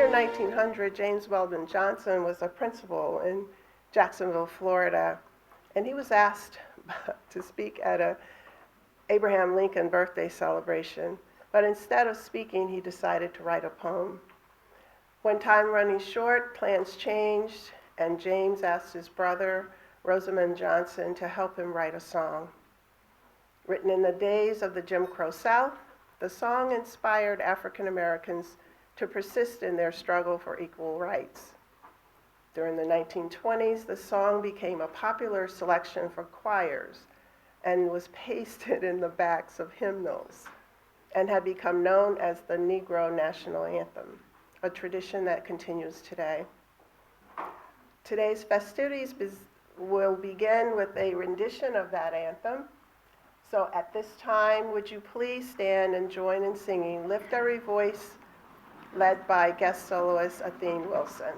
year 1900, James Weldon Johnson was a principal in Jacksonville, Florida, and he was asked to speak at a Abraham Lincoln birthday celebration, but instead of speaking, he decided to write a poem. When time running short, plans changed, and James asked his brother, Rosamond Johnson, to help him write a song. Written in the days of the Jim Crow South, the song inspired African Americans to persist in their struggle for equal rights. During the 1920s, the song became a popular selection for choirs and was pasted in the backs of hymnals and had become known as the Negro National Anthem, a tradition that continues today. Today's festivities will begin with a rendition of that anthem. So at this time, would you please stand and join in singing Lift Every Voice, led by guest soloist Athene Wilson.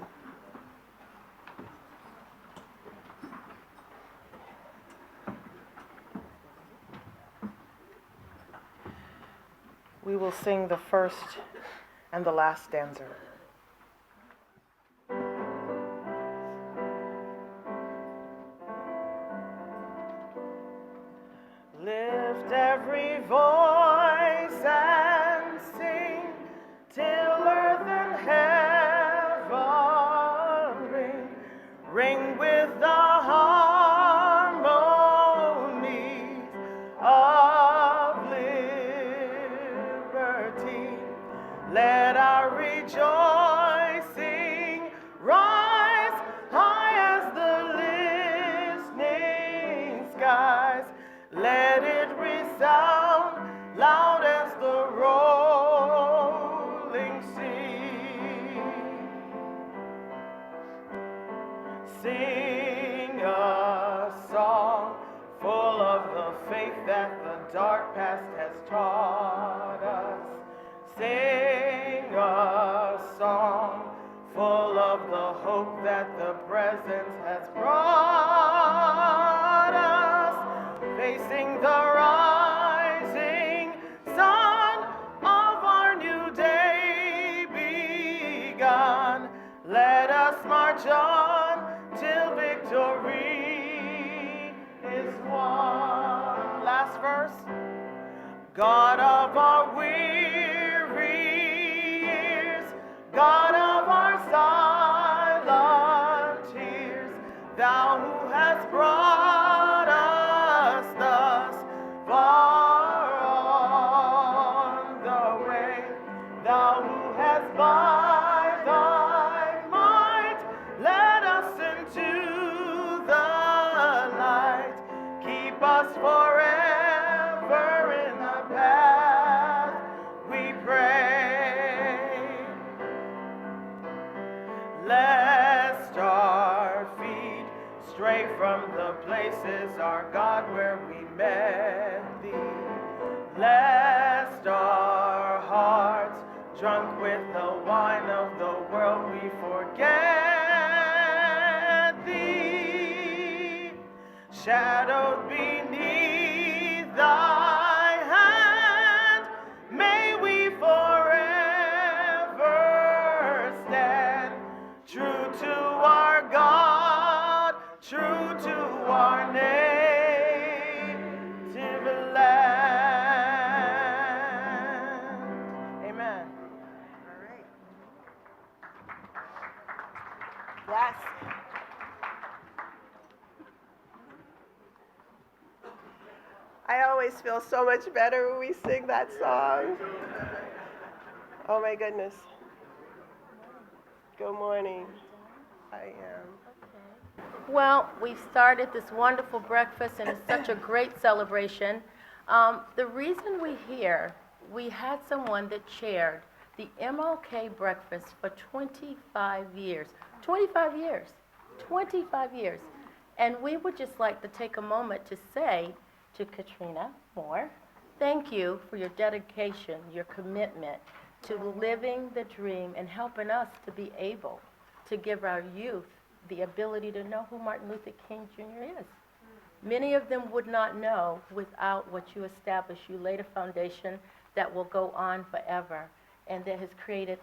We will sing the first and the last stanza. Lift every voice and sing till earth and heaven ring, ring with the harmonies of liberty. Let our rejoicing rise high as the listening skies. Let it resound loud as the rolling sea. Sing a song full of the faith that the dark past has taught us. Sing a song full of the hope that the present has brought us. Facing the rising sun of our new day begun. Let us march on till victory is won. Last verse. God of our weary years, God of our silent tears, thou who hast brought us thus far on the way, thou who hast by thy might led us into the light, keep us forever in the path we pray. Lest our feet stray from the places, our God, where we met thee. Lest our hearts, drunk with the wine of the world, we forget thee. Shadowed beneath thy hand, may we forever stand true to our God, true to our native land. Amen. All right. Yes. I always feel so much better when we sing that song. Oh my goodness. Good morning. I am. Well, we've started this wonderful breakfast, and it's such a great celebration. The reason we're here, we had someone that chaired the MLK breakfast for 25 years. 25 years. 25 years. And we would just like to take a moment to say to Katrina Moore, thank you for your dedication, your commitment to living the dream and helping us to be able to give our youth the ability to know who Martin Luther King Jr. is. Many of them would not know without what you established. You laid a foundation that will go on forever and that has created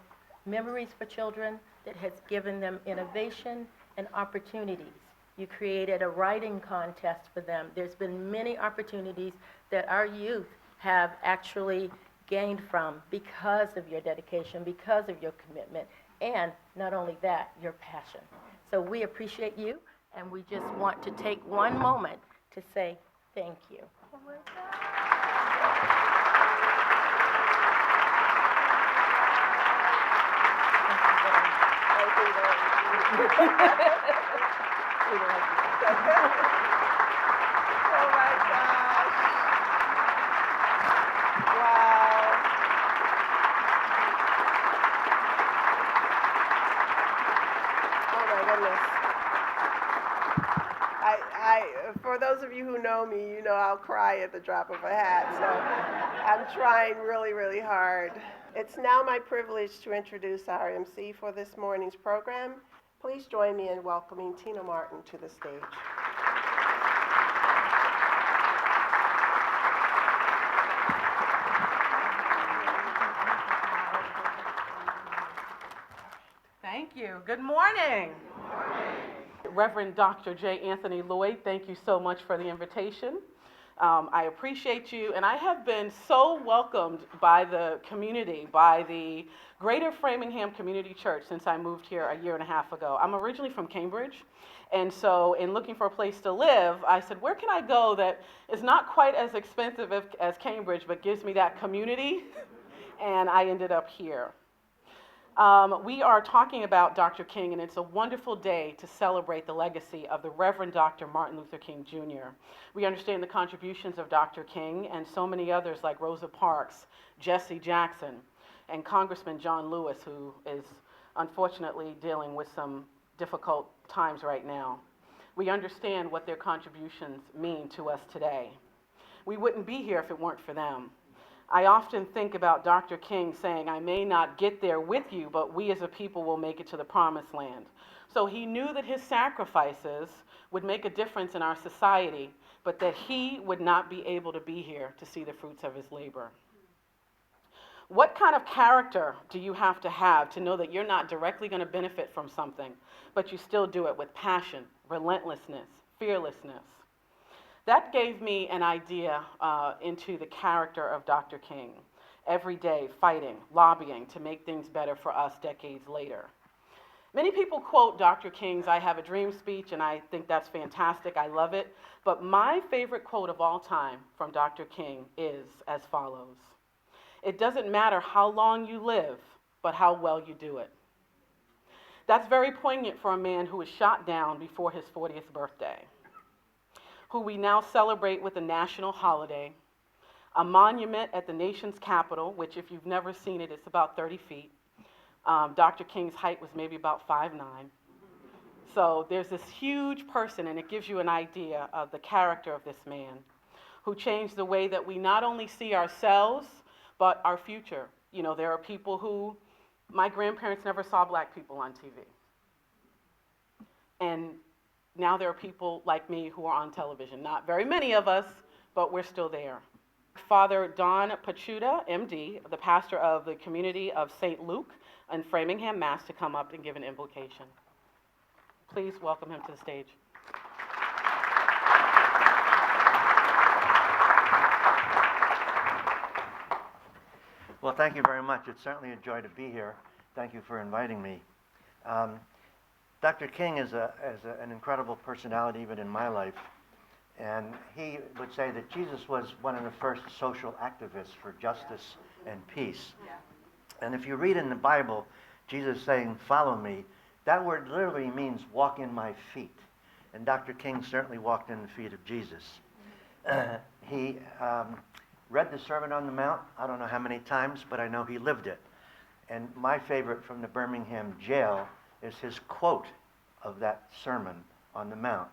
Memories for Children that has given them innovation and opportunities. You created a writing contest for them. There's been many opportunities that our youth have actually gained from because of your dedication, because of your commitment, and not only that, your passion. So we appreciate you, and we just want to take one moment to say thank you. Oh my Oh my gosh. Wow. Oh my goodness. For those of you who know me, you know I'll cry at the drop of a hat, so I'm trying really, really hard. It's now my privilege to introduce our MC for this morning's program. Please join me in welcoming Tina Martin to the stage. Thank you. Good morning. Reverend Dr. J. Anthony Lloyd, thank you so much for the invitation. I appreciate you, and I have been so welcomed by the community, by the Greater Framingham Community Church since I moved here a year and a half ago. I'm originally from Cambridge, and so in looking for a place to live, I said, where can I go that is not quite as expensive as Cambridge, but gives me that community? And I ended up here. We are talking about Dr. King, and it's a wonderful day to celebrate the legacy of the Reverend Dr. Martin Luther King Jr. We understand the contributions of Dr. King and so many others like Rosa Parks, Jesse Jackson, and Congressman John Lewis, who is unfortunately dealing with some difficult times right now. We understand what their contributions mean to us today. We wouldn't be here if it weren't for them. I often think about Dr. King saying, I may not get there with you, but we as a people will make it to the promised land. So he knew that his sacrifices would make a difference in our society, but that he would not be able to be here to see the fruits of his labor. What kind of character do you have to know that you're not directly going to benefit from something, but you still do it with passion, relentlessness, fearlessness? That gave me an idea into the character of Dr. King. Every day fighting, lobbying to make things better for us decades later. Many people quote Dr. King's I Have a Dream speech, and I think that's fantastic. I love it. But my favorite quote of all time from Dr. King is as follows. It doesn't matter how long you live, but how well you do it. That's very poignant for a man who was shot down before his 40th birthday, who we now celebrate with a national holiday, a monument at the nation's capital, which if you've never seen it, it's about 30 feet. Dr. King's height was maybe about 5'9". So there's this huge person, and it gives you an idea of the character of this man who changed the way that we not only see ourselves, but our future. You know, there are people who, my grandparents never saw black people on TV. And now there are people like me who are on television. Not very many of us, but we're still there. Father Don Pachuta, MD, the pastor of the community of St. Luke in Framingham, Mass, to come up and give an invocation. Please welcome him to the stage. Well, thank you very much. It's certainly a joy to be here. Thank you for inviting me. Dr. King is an incredible personality even in my life. And he would say that Jesus was one of the first social activists for justice and peace. Yeah. And if you read in the Bible, Jesus saying, follow me, that word literally means walk in my feet. And Dr. King certainly walked in the feet of Jesus. He read the Sermon on the Mount, I don't know how many times, but I know he lived it. And my favorite from the Birmingham jail is his quote of that Sermon on the Mount.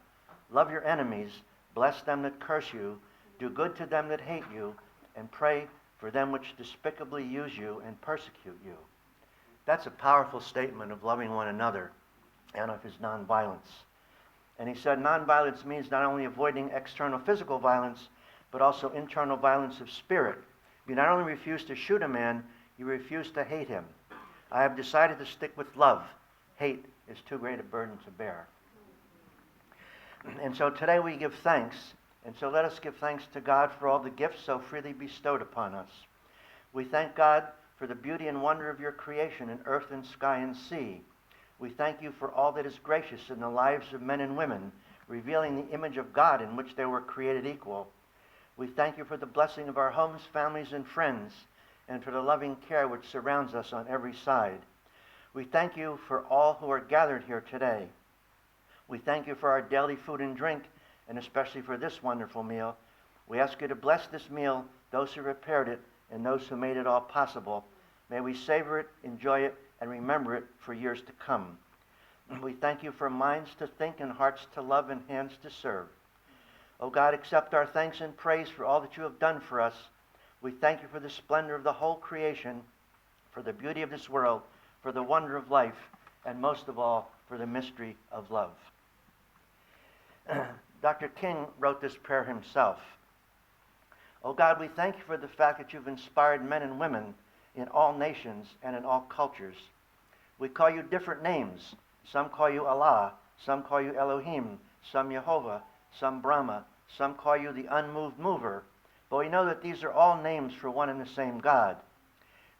Love your enemies, bless them that curse you, do good to them that hate you, and pray for them which despicably use you and persecute you. That's a powerful statement of loving one another and of his nonviolence. And he said nonviolence means not only avoiding external physical violence, but also internal violence of spirit. You not only refuse to shoot a man, you refuse to hate him. I have decided to stick with love. Hate is too great a burden to bear. And so today we give thanks, and so let us give thanks to God for all the gifts so freely bestowed upon us. We thank God for the beauty and wonder of your creation in earth and sky and sea. We thank you for all that is gracious in the lives of men and women, revealing the image of God in which they were created equal. We thank you for the blessing of our homes, families, and friends, and for the loving care which surrounds us on every side. We thank you for all who are gathered here today. We thank you for our daily food and drink, and especially for this wonderful meal. We ask you to bless this meal, those who prepared it, and those who made it all possible. May we savor it, enjoy it, and remember it for years to come. We thank you for minds to think and hearts to love and hands to serve. O God, accept our thanks and praise for all that you have done for us. We thank you for the splendor of the whole creation, for the beauty of this world, for the wonder of life, and most of all, for the mystery of love. Dr. King wrote this prayer himself. Oh God, we thank you for the fact that you've inspired men and women in all nations and in all cultures. We call you different names. Some call you Allah, some call you Elohim, some Jehovah, some Brahma, some call you the unmoved mover. But we know that these are all names for one and the same God.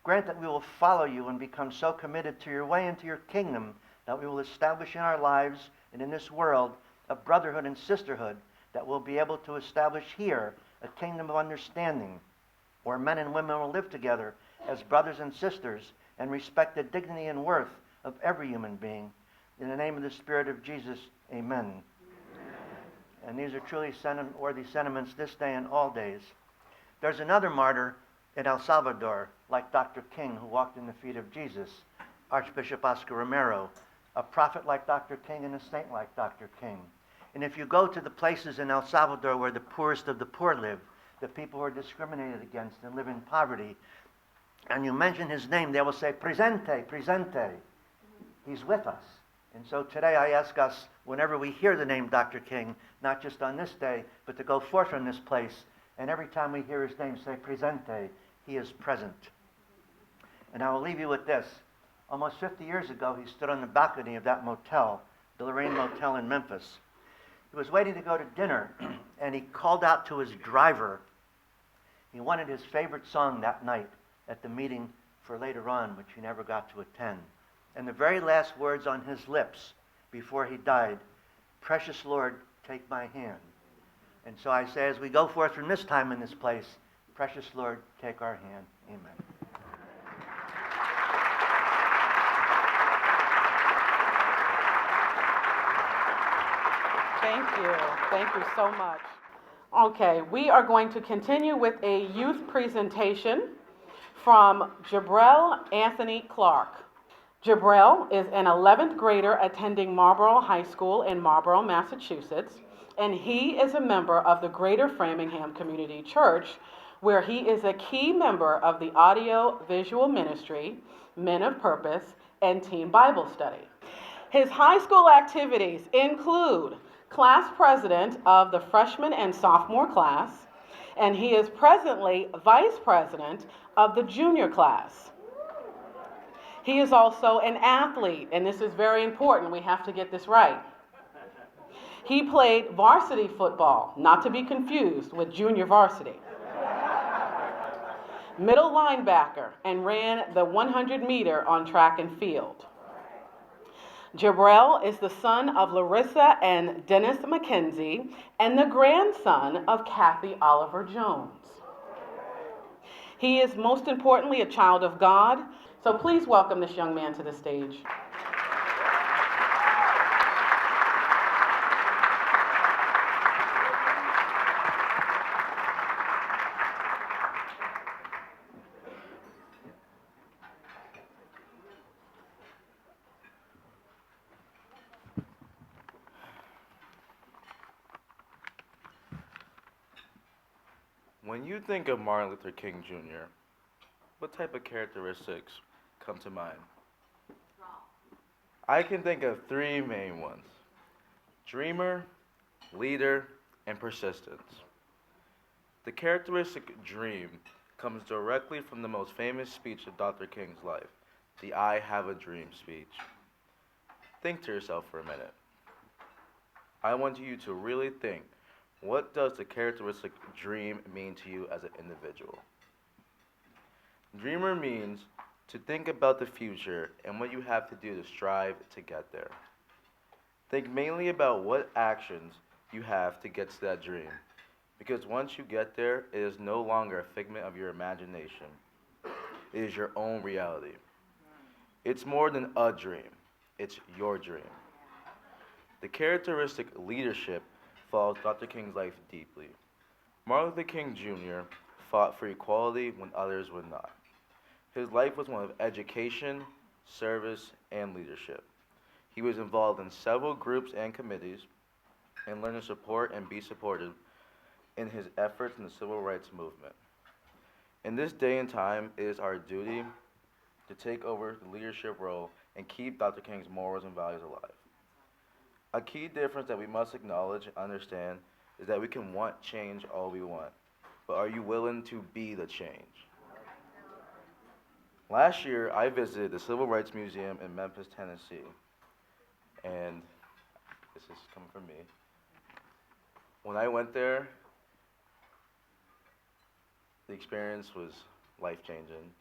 Grant that we will follow you and become so committed to your way and to your kingdom that we will establish in our lives and in this world a brotherhood and sisterhood that will be able to establish here a kingdom of understanding where men and women will live together as brothers and sisters and respect the dignity and worth of every human being. In the name of the Spirit of Jesus, amen. And these are truly worthy sentiments this day and all days. There's another martyr in El Salvador, like Dr. King, who walked in the feet of Jesus, Archbishop Oscar Romero, a prophet like Dr. King and a saint like Dr. King. And if you go to the places in El Salvador where the poorest of the poor live, the people who are discriminated against and live in poverty, and you mention his name, they will say, presente, presente. He's with us. And so today I ask us, whenever we hear the name Dr. King, not just on this day, but to go forth from this place, and every time we hear his name, say, presente, he is present. And I will leave you with this. Almost 50 years ago, he stood on the balcony of that motel, the Lorraine Motel in Memphis. He was waiting to go to dinner, and he called out to his driver. He wanted his favorite song that night at the meeting for later on, which he never got to attend. And the very last words on his lips before he died, "Precious Lord, take my hand." And so I say, as we go forth from this time in this place, precious Lord, take our hand. Amen. Thank you. Thank you so much. Okay, we are going to continue with a youth presentation from Jabrell Anthony Clark. Jabrell is an 11th grader attending Marlborough High School in Marlborough, Massachusetts, and he is a member of the Greater Framingham Community Church, where he is a key member of the audio visual ministry, Men of Purpose, and Teen Bible Study. His high school activities include class president of the freshman and sophomore class, and he is presently vice president of the junior class. He is also an athlete, and this is very important. We have to get this right. He played varsity football, not to be confused with junior varsity, middle linebacker, and ran the 100 meter on track and field. Jabrell is the son of Larissa and Dennis McKenzie and the grandson of Kathy Oliver Jones. He is most importantly a child of God, so please welcome this young man to the stage. When you think of Martin Luther King Jr., what type of characteristics come to mind? I can think of three main ones: dreamer, leader, and persistence. The characteristic dream comes directly from the most famous speech of Dr. King's life, the I have a dream speech. Think to yourself for a minute. I want you to really think, what does the characteristic dream mean to you as an individual? Dreamer means to think about the future and what you have to do to strive to get there. Think mainly about what actions you have to get to that dream, because once you get there, it is no longer a figment of your imagination. It is your own reality. It's more than a dream, it's your dream. The characteristic leadership follows Dr. King's life deeply. Martin Luther King Jr. fought for equality when others would not. His life was one of education, service, and leadership. He was involved in several groups and committees and learned to support and be supported in his efforts in the civil rights movement. In this day and time, it is our duty to take over the leadership role and keep Dr. King's morals and values alive. A key difference that we must acknowledge and understand is that we can want change all we want, but are you willing to be the change? Last year, I visited the Civil Rights Museum in Memphis, Tennessee, and this is coming from me. When I went there, the experience was life-changing.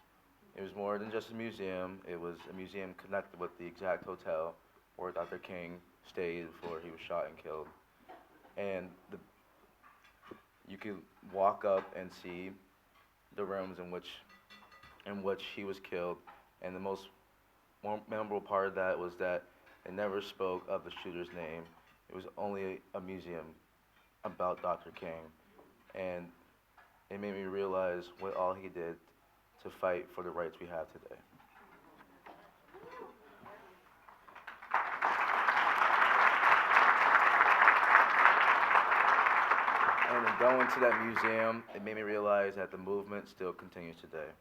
It was more than just a museum. It was a museum connected with the exact hotel where Dr. King stayed before he was shot and killed. And you could walk up and see the rooms in which he was killed. And the most memorable part of that was that they never spoke of the shooter's name. It was only a museum about Dr. King. And it made me realize what all he did to fight for the rights we have today. And in going to that museum, it made me realize that the movement still continues today.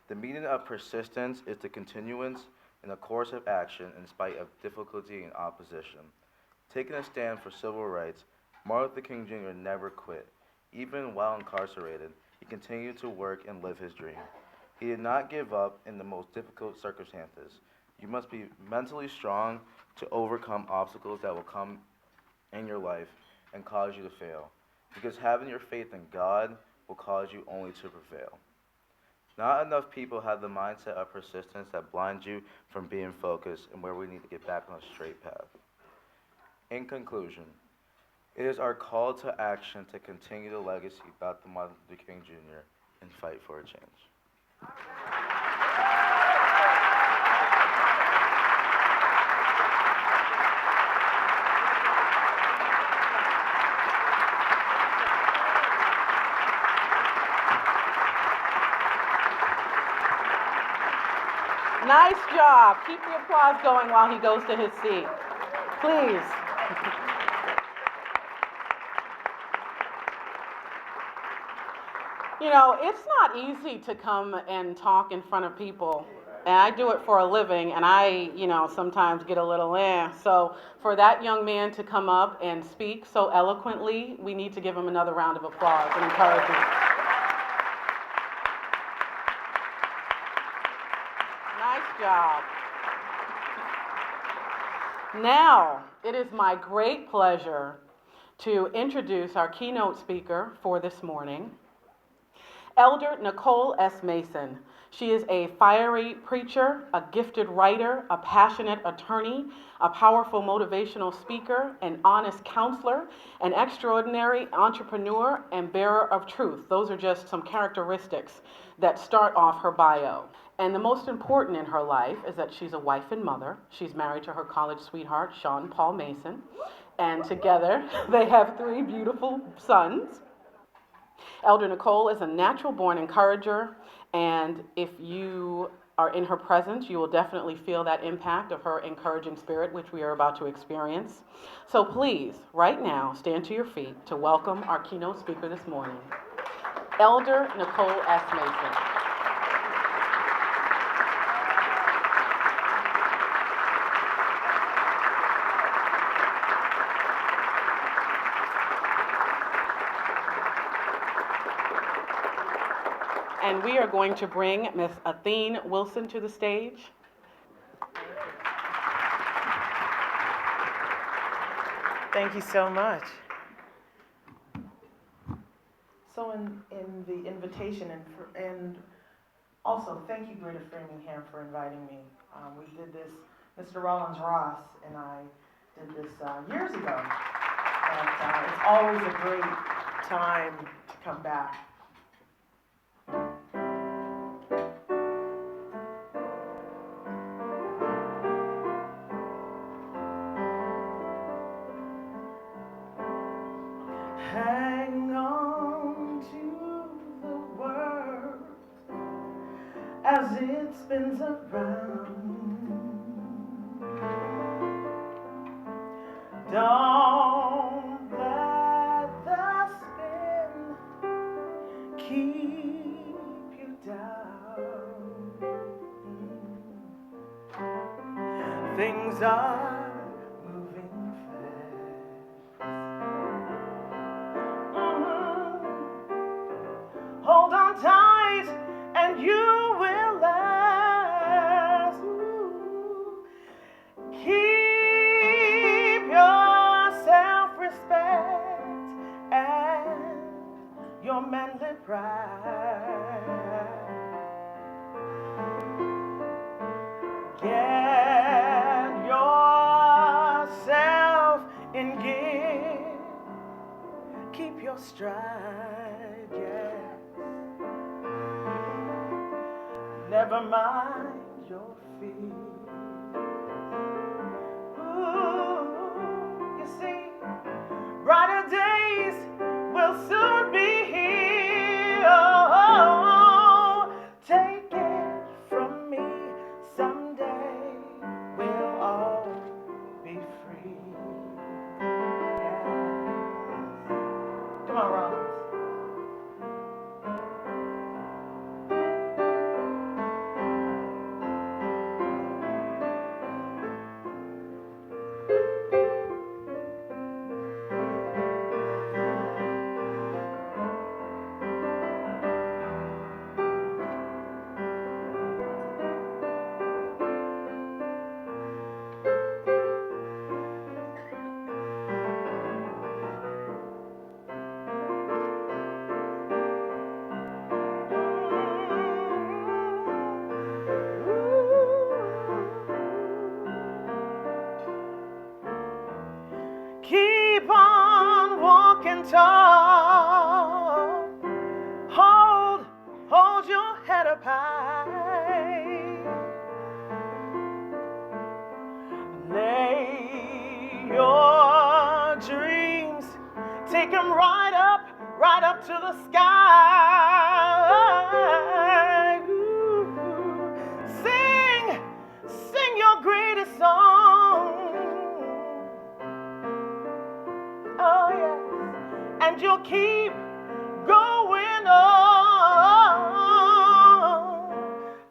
The meaning of persistence is the continuance in a course of action in spite of difficulty and opposition. Taking a stand for civil rights, Martin Luther King Jr. never quit. Even while incarcerated, he continued to work and live his dream. He did not give up in the most difficult circumstances. You must be mentally strong to overcome obstacles that will come in your life and cause you to fail, because having your faith in God will cause you only to prevail. Not enough people have the mindset of persistence that blinds you from being focused and where we need to get back on a straight path. In conclusion, it is our call to action to continue the legacy of Dr. Martin Luther King Jr. and fight for a change. Nice job. Keep the applause going while he goes to his seat. Please. You know, it's not easy to come and talk in front of people. And I do it for a living, and I, sometimes get a little So for that young man to come up and speak so eloquently, we need to give him another round of applause and encouragement. Nice job. Now, it is my great pleasure to introduce our keynote speaker for this morning, Elder Nicole S. Mason. She is a fiery preacher, a gifted writer, a passionate attorney, a powerful motivational speaker, an honest counselor, an extraordinary entrepreneur, and bearer of truth. Those are just some characteristics that start off her bio. And the most important in her life is that she's a wife and mother. She's married to her college sweetheart, Sean Paul Mason. And together, they have 3 beautiful sons. Elder Nicole is a natural-born encourager, and if you are in her presence, you will definitely feel that impact of her encouraging spirit, which we are about to experience. So please, right now, stand to your feet to welcome our keynote speaker this morning, Elder Nicole S. Mason. And we are going to bring Miss Athene Wilson to the stage. Thank you so much. So in the invitation and also thank you, Greater Framingham, for inviting me. We did this, Mr. Rollins Ross and I did this years ago. But it's always a great time to come back. Hang on to the world as it spins around. Don't let the spin keep you down. Things are moving fast. Hold on tight and you will last. Ooh. Keep your self-respect and your manly pride. Get yourself in gear. Keep your stride, yes. Never mind your fear. Ooh, you see, brighter days will soon be here. Oh, take it from me, someday we'll all be free. Yes. Come on, Rollins. Keep on walking tall. Hold your head up high. Lay your dreams, take them right up to the sky. Ooh. Sing your greatest song. Oh yes, and you'll keep going on.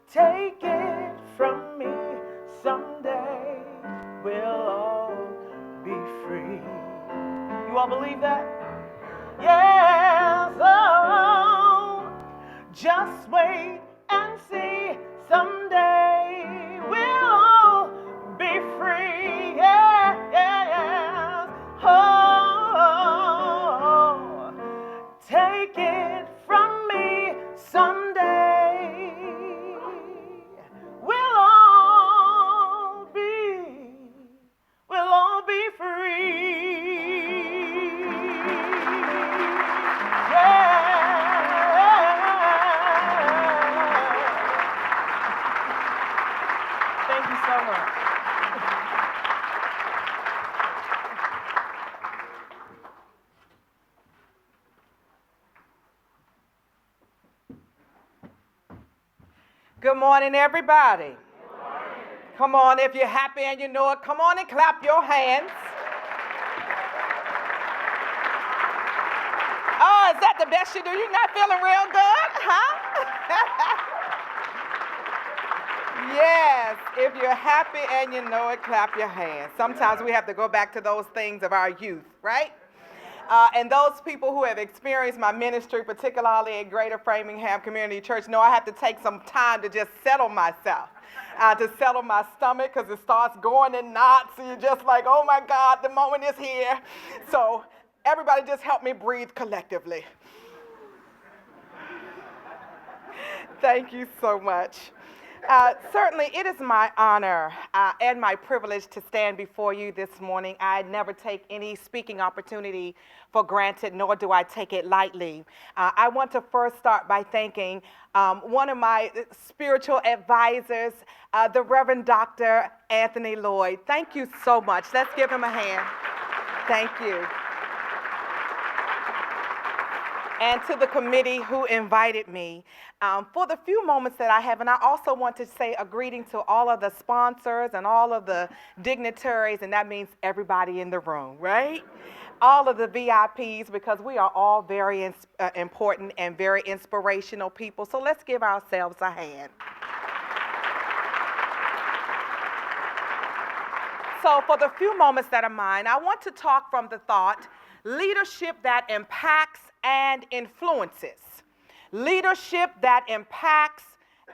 Take it from me, someday we'll all be free. You all believe that? Yes. Oh, just wait and see. Someday we'll all be free. Yeah, yeah. Oh, take it from me, someday we'll all be free. Yeah. Thank you so much. Good morning, everybody. Good morning. Come on, if you're happy and you know it, come on and clap your hands. Oh, is that the best you do? You're not feeling real good, huh? Yes, if you're happy and you know it, clap your hands. Sometimes we have to go back to those things of our youth, right? And those people who have experienced my ministry, particularly at Greater Framingham Community Church, know I have to take some time to just settle myself, to settle my stomach, because it starts going in knots. And you're just like, oh my God, the moment is here. So everybody just help me breathe collectively. Thank you so much. Certainly, it is my honor and my privilege to stand before you this morning. I never take any speaking opportunity for granted, nor do I take it lightly. I want to first start by thanking one of my spiritual advisors, the Reverend Dr. Anthony Lloyd. Thank you so much. Let's give him a hand. Thank you. And to the committee who invited me. For the few moments that I have, and I also want to say a greeting to all of the sponsors and all of the dignitaries, and that means everybody in the room, right? All of the VIPs, because we are all very important and very inspirational people. So let's give ourselves a hand. So for the few moments that are mine, I want to talk from the thought, leadership that impacts and influences. Leadership that impacts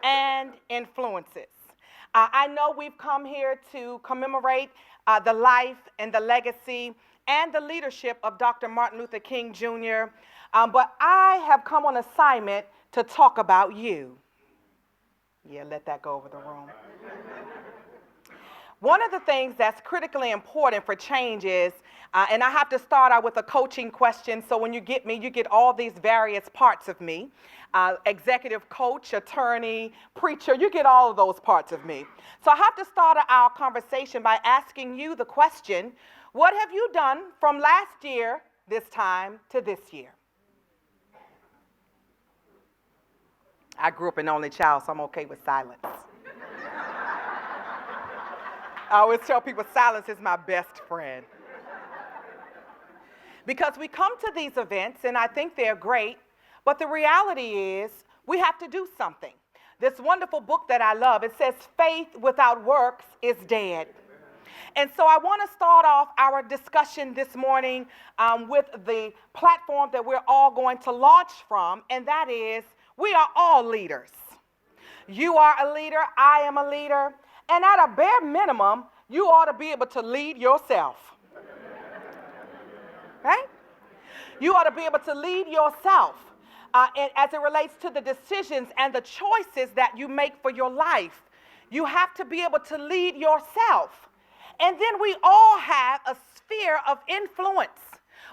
and influences. I know we've come here to commemorate the life and the legacy and the leadership of Dr. Martin Luther King Jr., but I have come on assignment to talk about you. Yeah, let that go over the room. One of the things that's critically important for change is, and I have to start out with a coaching question, so when you get me, you get all these various parts of me. Executive coach, attorney, preacher, you get all of those parts of me. So I have to start our conversation by asking you the question, what have you done from last year, this time, to this year? I grew up an only child, so I'm okay with silence. I always tell people silence is my best friend. Because we come to these events, and I think they're great, but the reality is we have to do something. This wonderful book that I love, it says faith without works is dead. And so I want to start off our discussion this morning with the platform that we're all going to launch from, and that is we are all leaders. You are a leader, I am a leader. And at a bare minimum, you ought to be able to lead yourself. Right? You ought to be able to lead yourself and as it relates to the decisions and the choices that you make for your life. You have to be able to lead yourself. And then we all have a sphere of influence,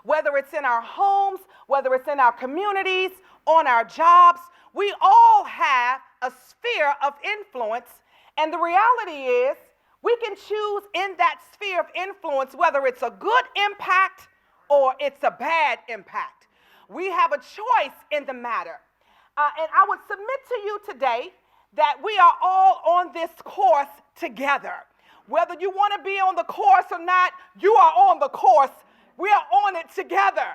whether it's in our homes, whether it's in our communities, on our jobs. We all have a sphere of influence. And the reality is, we can choose in that sphere of influence whether it's a good impact or it's a bad impact. We have a choice in the matter. And I would submit to you today that we are all on this course together. Whether you want to be on the course or not, you are on the course. We are on it together.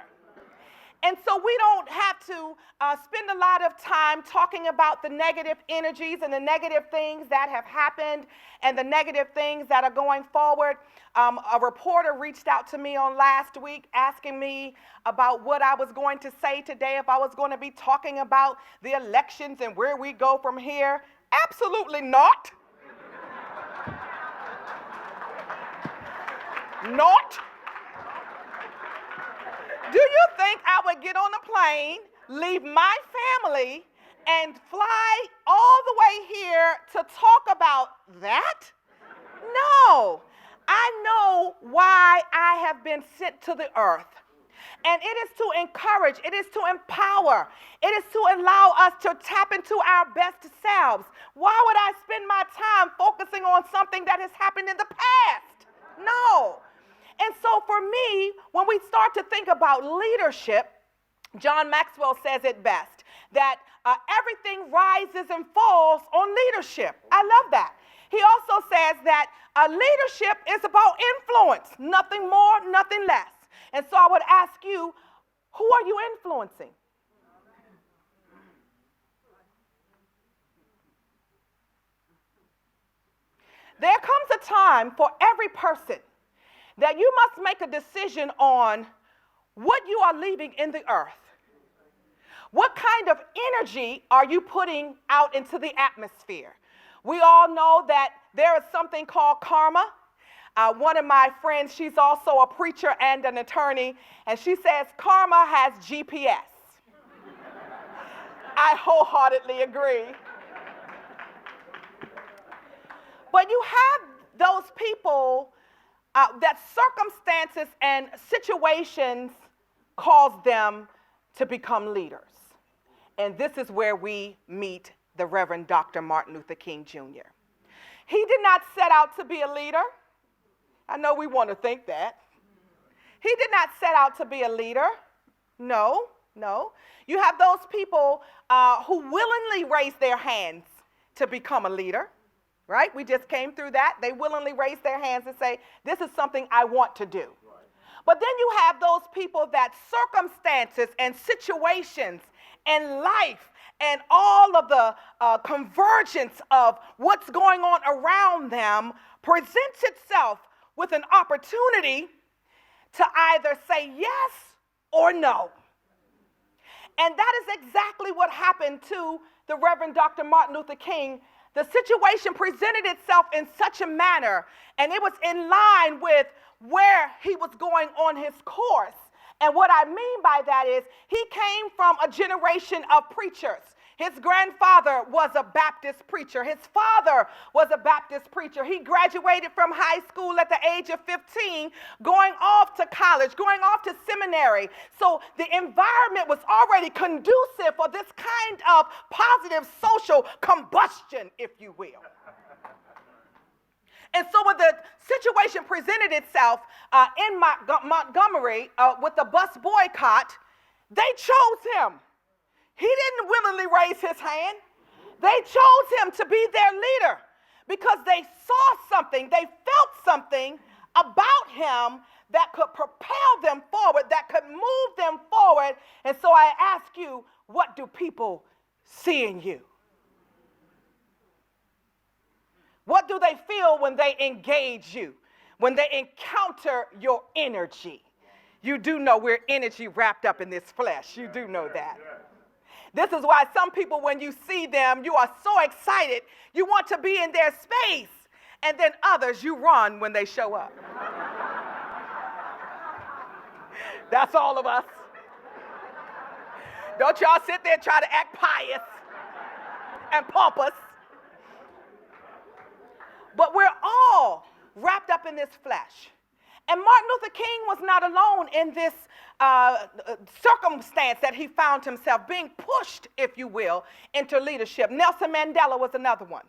And so we don't have to spend a lot of time talking about the negative energies and the negative things that have happened and the negative things that are going forward. A reporter reached out to me on last week asking me about what I was going to say today, if I was going to be talking about the elections and where we go from here. Absolutely not. Not. Do you think I would get on a plane, leave my family, and fly all the way here to talk about that? No. I know why I have been sent to the earth. And it is to encourage, it is to empower, it is to allow us to tap into our best selves. Why would I spend my time focusing on something that has happened in the past? No. And so for me, when we start to think about leadership, John Maxwell says it best, that everything rises and falls on leadership. I love that. He also says that leadership is about influence, nothing more, nothing less. And so I would ask you, who are you influencing? There comes a time for every person that you must make a decision on what you are leaving in the earth. What kind of energy are you putting out into the atmosphere? We all know that there is something called karma. One of my friends, she's also a preacher and an attorney, and she says karma has GPS. I wholeheartedly agree. But you have those people that circumstances and situations cause them to become leaders. And this is where we meet the Reverend Dr. Martin Luther King Jr. He did not set out to be a leader. I know we want to think that. He did not set out to be a leader. No. You have those people who willingly raise their hands to become a leader, right? We just came through that. They willingly raise their hands and say, this is something I want to do. But then you have those people that circumstances and situations and life and all of the convergence of what's going on around them presents itself with an opportunity to either say yes or no. And that is exactly what happened to the Reverend Dr. Martin Luther King. The situation presented itself in such a manner, and it was in line with where he was going on his course. And what I mean by that is he came from a generation of preachers. His grandfather was a Baptist preacher. His father was a Baptist preacher. He graduated from high school at the age of 15, going off to college, going off to seminary. So the environment was already conducive for this kind of positive social combustion, if you will. And so when the situation presented itself in Montgomery with the bus boycott, they chose him. He didn't willingly raise his hand. They chose him to be their leader because they saw something, they felt something about him that could propel them forward, that could move them forward. And so I ask you, what do people see in you? What do they feel when they engage you, when they encounter your energy? You do know we're energy wrapped up in this flesh. You do know that. This is why some people, when you see them, you are so excited, you want to be in their space. And then others, you run when they show up. That's all of us. Don't y'all sit there and try to act pious and pompous. But we're all wrapped up in this flesh. And Martin Luther King was not alone in this circumstance that he found himself being pushed, if you will, into leadership. Nelson Mandela was another one.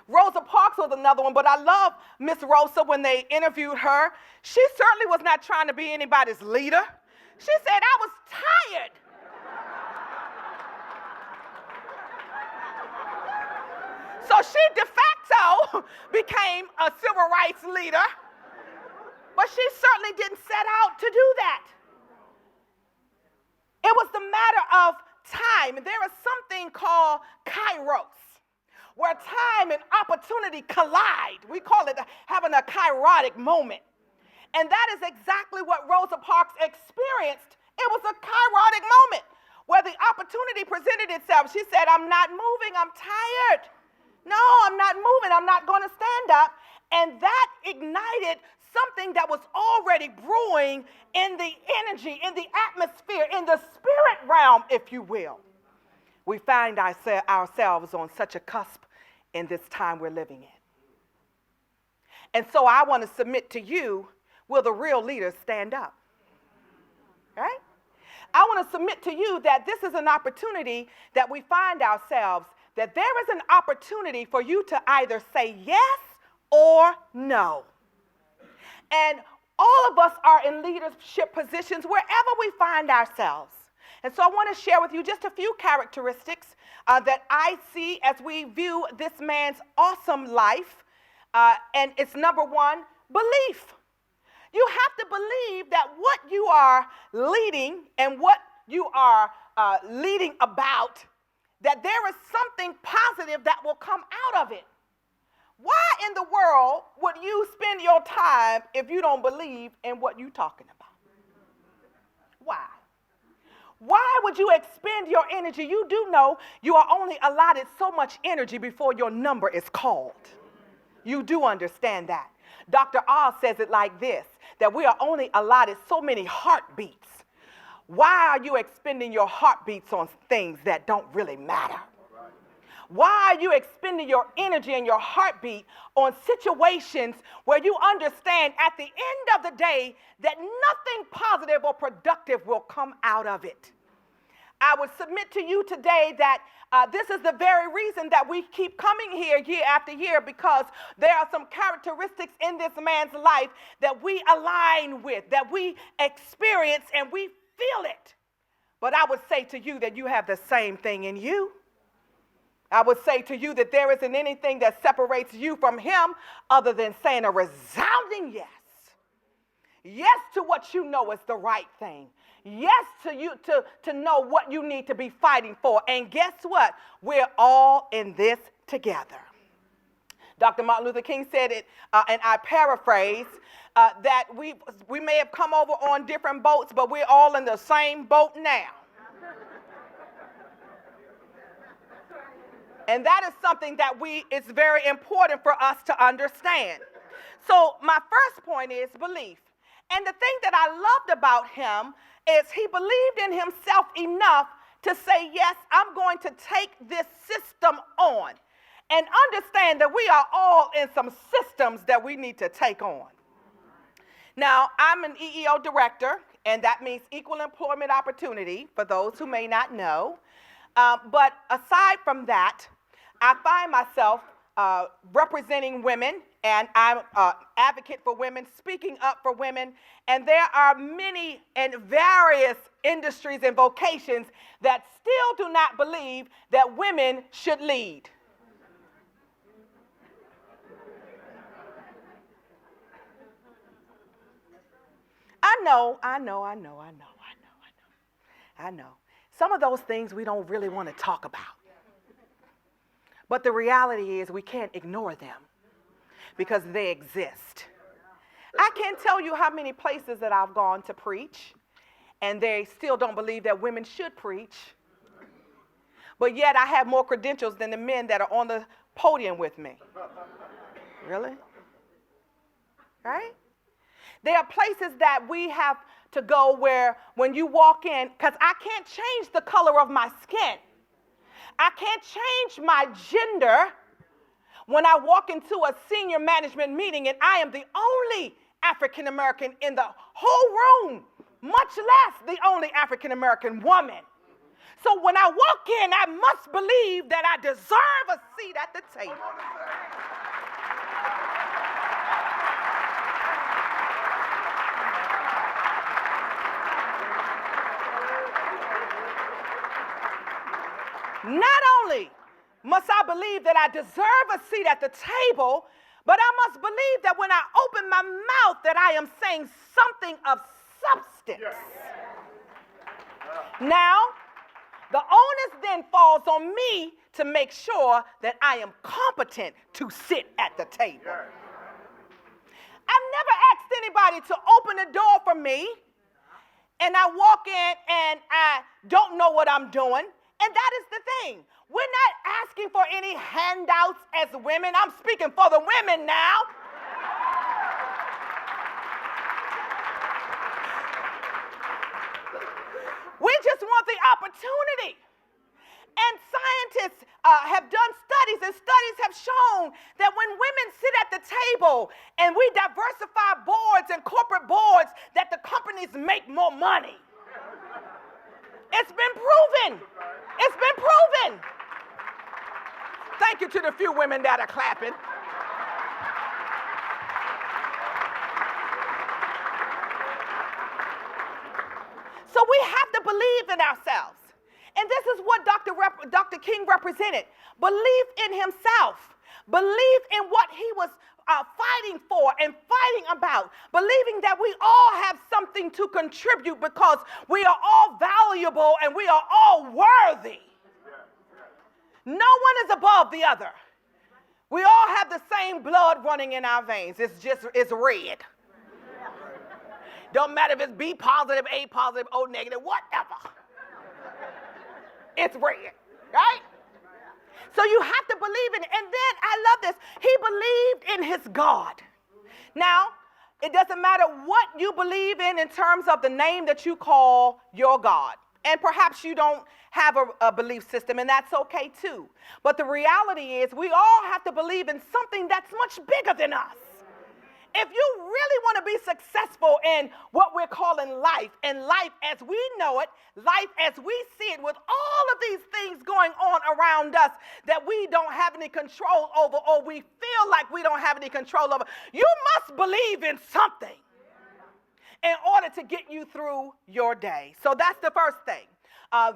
Rosa Parks was another one, but I love Miss Rosa when they interviewed her. She certainly was not trying to be anybody's leader. She said, I was tired. So she de facto became a civil rights leader, but she certainly didn't set out to do that. It was the matter of time. There is something called kairos, where time and opportunity collide. We call it having a kairotic moment. And that is exactly what Rosa Parks experienced. It was a kairotic moment where the opportunity presented itself. She said, I'm not moving, I'm tired. No, I'm not moving, I'm not going to stand up. And that ignited something that was already brewing in the energy, in the atmosphere, in the spirit realm, if you will. We find ourselves on such a cusp in this time we're living in. And so I want to submit to you, will the real leaders stand up? Right? I want to submit to you that this is an opportunity that we find ourselves, that there is an opportunity for you to either say yes or no. And all of us are in leadership positions wherever we find ourselves. And so I want to share with you just a few characteristics that I see as we view this man's awesome life. And it's number one, belief. You have to believe that what you are leading and what you are leading about, that there is something positive that will come out of it. Why in the world would you spend your time if you don't believe in what you're talking about? Why would you expend your energy? You do know you are only allotted so much energy before your number is called. You do understand that. Dr. Oz says it like this, that we are only allotted so many heartbeats. Why are you expending your heartbeats on things that don't really matter? Why are you expending your energy and your heartbeat on situations where you understand at the end of the day that nothing positive or productive will come out of it? I would submit to you today that this is the very reason that we keep coming here year after year, because there are some characteristics in this man's life that we align with, that we experience and we feel it. But I would say to you that you have the same thing in you. I would say to you that there isn't anything that separates you from him other than saying a resounding yes. Yes to what you know is the right thing. Yes to you to know what you need to be fighting for. And guess what? We're all in this together. Dr. Martin Luther King said it, and I paraphrase, that we may have come over on different boats, but we're all in the same boat now. And that is something that it's very important for us to understand. So my first point is belief. And the thing that I loved about him is he believed in himself enough to say, yes, I'm going to take this system on. And understand that we are all in some systems that we need to take on. Now, I'm an EEO director, and that means equal employment opportunity, for those who may not know. But aside from that, I find myself representing women, and I'm an advocate for women, speaking up for women, and there are many and various industries and vocations that still do not believe that women should lead. I know. Some of those things we don't really want to talk about. But the reality is we can't ignore them because they exist. I can't tell you how many places that I've gone to preach, and they still don't believe that women should preach. But yet I have more credentials than the men that are on the podium with me. Really? Right? There are places that we have to go where when you walk in, because I can't change the color of my skin. I can't change my gender when I walk into a senior management meeting and I am the only African American in the whole room, much less the only African American woman. So when I walk in, I must believe that I deserve a seat at the table. Not only must I believe that I deserve a seat at the table, but I must believe that when I open my mouth that I am saying something of substance. Yes. Now, the onus then falls on me to make sure that I am competent to sit at the table. Yes. I've never asked anybody to open the door for me, and I walk in and I don't know what I'm doing. And that is the thing. We're not asking for any handouts as women. I'm speaking for the women now. We just want the opportunity. And scientists have done studies, and studies have shown that when women sit at the table and we diversify boards and corporate boards, that the companies make more money. It's been proven. It's been proven. Thank you to the few women that are clapping. So we have to believe in ourselves. And this is what Dr. King represented. Belief in himself. Believe in what he was fighting for and fighting about. Believing that we all have something to contribute because we are all valuable and we are all worthy. No one is above the other. We all have the same blood running in our veins. It's red. Don't matter if it's B positive, A positive, O negative, whatever. it's red, right? So you have to believe in it. And then I love this. He believed in his God. Now, it doesn't matter what you believe in terms of the name that you call your God. And perhaps you don't have a belief system, and that's okay too. But the reality is we all have to believe in something that's much bigger than us. If you really want to be successful in what we're calling life, and life as we know it, life as we see it, with all of these things going on around us that we don't have any control over, or we feel like we don't have any control over, you must believe in something in order to get you through your day. So that's the first thing.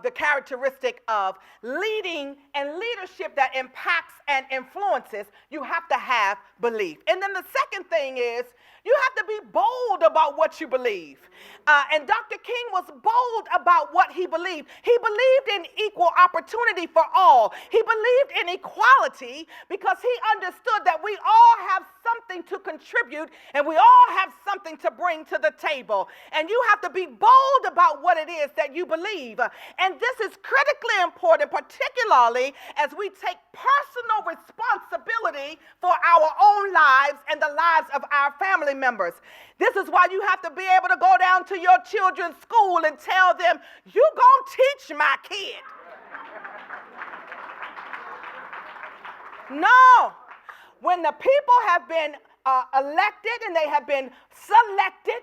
The characteristic of leading and leadership that impacts and influences, you have to have belief. And then the second thing is you have to be bold about what you believe. And Dr. King was bold about what he believed. He believed in equal opportunity for all. He believed in equality because he understood that we all have something to contribute and we all have something to bring to the table. And you have to be bold about what it is that you believe. And this is critically important, particularly as we take personal responsibility for our own lives and the lives of our family members. This is why you have to be able to go down to your children's school and tell them, you gonna teach my kid. No. When the people have been elected and they have been selected,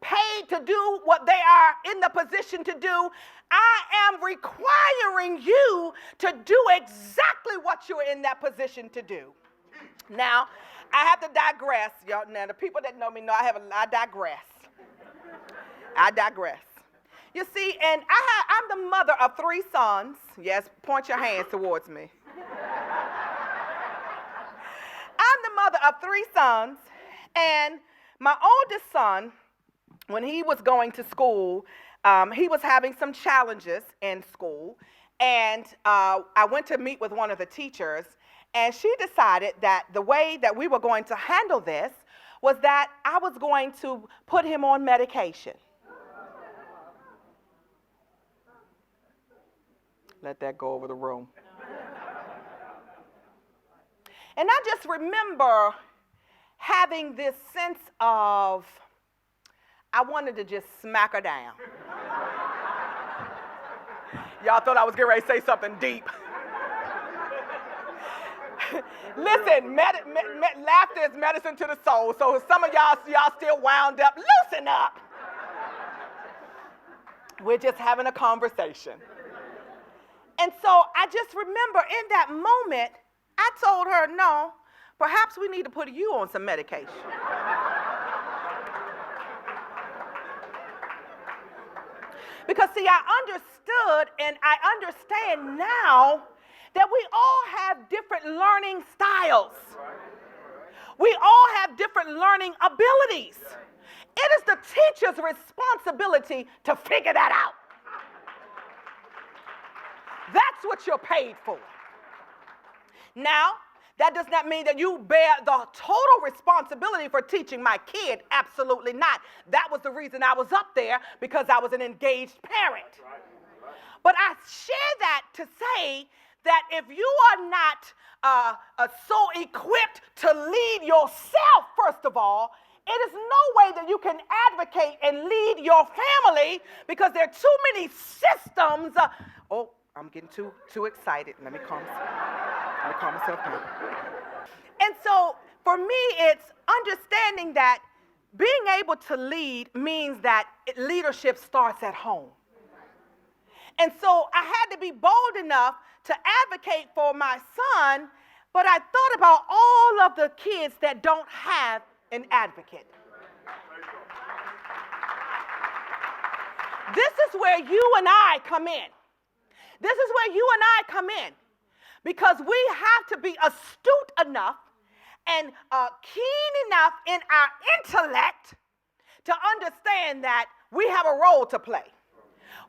paid to do what they are in the position to do, I am requiring you to do exactly what you're in that position to do. Now, I have to digress. Y'all, now, the people that know me know I digress. I digress. You see, and I'm the mother of 3 sons. Yes, point your hands towards me. I'm the mother of 3 sons, and my oldest son, when he was going to school, he was having some challenges in school, and I went to meet with one of the teachers, and she decided that the way that we were going to handle this was that I was going to put him on medication. Let that go over the room. And I just remember having this sense of, I wanted to just smack her down. Y'all thought I was getting ready to say something deep. Listen, laughter is medicine to the soul. So some of y'all still wound up. Loosen up. We're just having a conversation. And so I just remember in that moment, I told her, no, perhaps we need to put you on some medication. Because, see, I understood and I understand now that we all have different learning styles. We all have different learning abilities. It is the teacher's responsibility to figure that out. That's what you're paid for. Now, that does not mean that you bear the total responsibility for teaching my kid. Absolutely not. That was the reason I was up there, because I was an engaged parent. But I share that to say that if you are not so equipped to lead yourself, first of all, it is no way that you can advocate and lead your family, because there are too many systems. I'm getting too excited. Let me calm myself down. And so for me, it's understanding that being able to lead means that leadership starts at home. And so I had to be bold enough to advocate for my son, but I thought about all of the kids that don't have an advocate. This is where you and I come in. This is where you and I come in, because we have to be astute enough and keen enough in our intellect to understand that we have a role to play.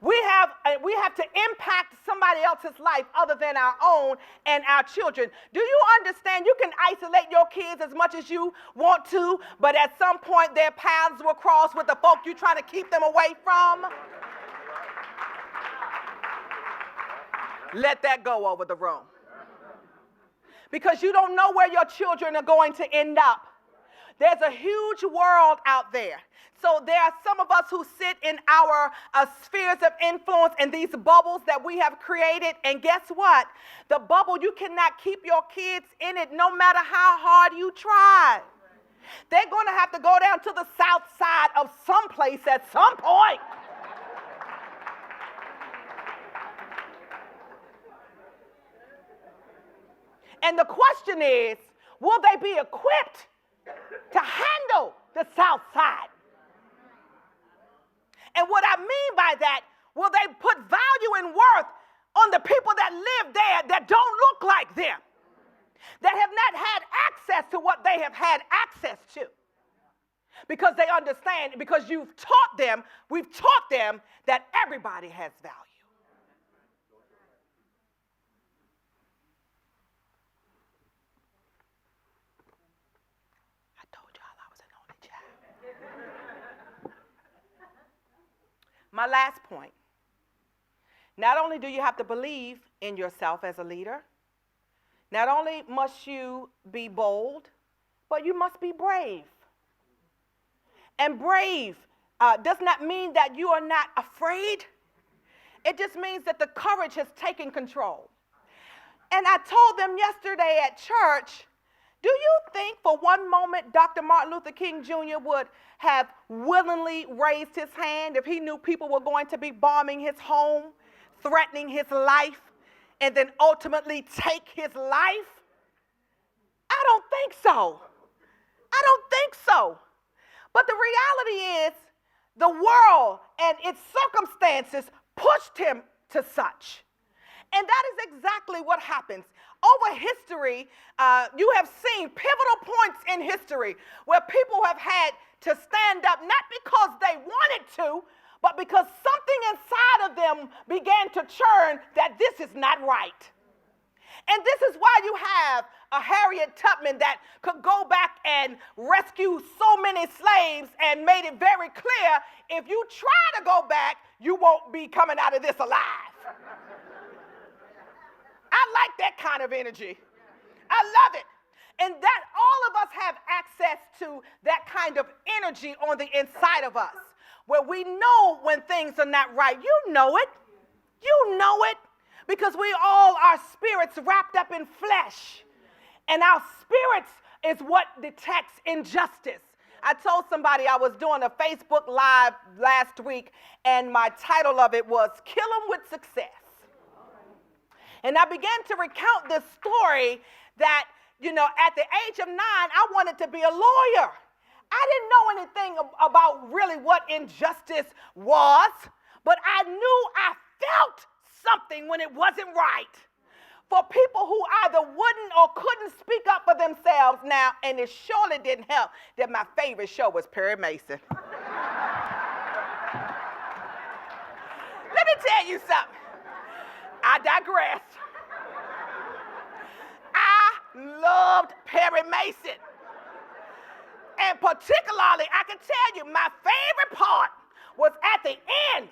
We have to impact somebody else's life other than our own and our children. Do you understand? You can isolate your kids as much as you want to, but at some point their paths will cross with the folk you're trying to keep them away from. let that go over the room. Because you don't know where your children are going to end up. There's a huge world out there. So there are some of us who sit in our spheres of influence and these bubbles that we have created. And guess what? The bubble, you cannot keep your kids in it no matter how hard you try. They're going to have to go down to the south side of some place at some point. And the question is, will they be equipped to handle the south side? And what I mean by that, will they put value and worth on the people that live there that don't look like them, that have not had access to what they have had access to? Because they understand, because we've taught them that everybody has value. My last point. Not only do you have to believe in yourself as a leader, not only must you be bold, but you must be brave. And brave does not mean that you are not afraid. It just means that the courage has taken control. And I told them yesterday at church, do you think for one moment Dr. Martin Luther King Jr. would have willingly raised his hand if he knew people were going to be bombing his home, threatening his life, and then ultimately take his life? I don't think so. I don't think so. But the reality is the world and its circumstances pushed him to such. And that is exactly what happens. Over history, you have seen pivotal points in history where people have had to stand up, not because they wanted to, but because something inside of them began to churn that this is not right. And this is why you have a Harriet Tubman that could go back and rescue so many slaves and made it very clear, if you try to go back, you won't be coming out of this alive. I like that kind of energy. I love it. And that all of us have access to that kind of energy on the inside of us, where we know when things are not right. You know it. You know it. Because we all are spirits wrapped up in flesh. And our spirits is what detects injustice. I told somebody I was doing a Facebook Live last week, and my title of it was Kill 'Em with Success. And I began to recount this story that, at the age of 9, I wanted to be a lawyer. I didn't know anything about really what injustice was, but I knew I felt something when it wasn't right. For people who either wouldn't or couldn't speak up for themselves now, and it surely didn't help that my favorite show was Perry Mason. Let me tell you something. I digress. I loved Perry Mason. And particularly, I can tell you, my favorite part was at the end,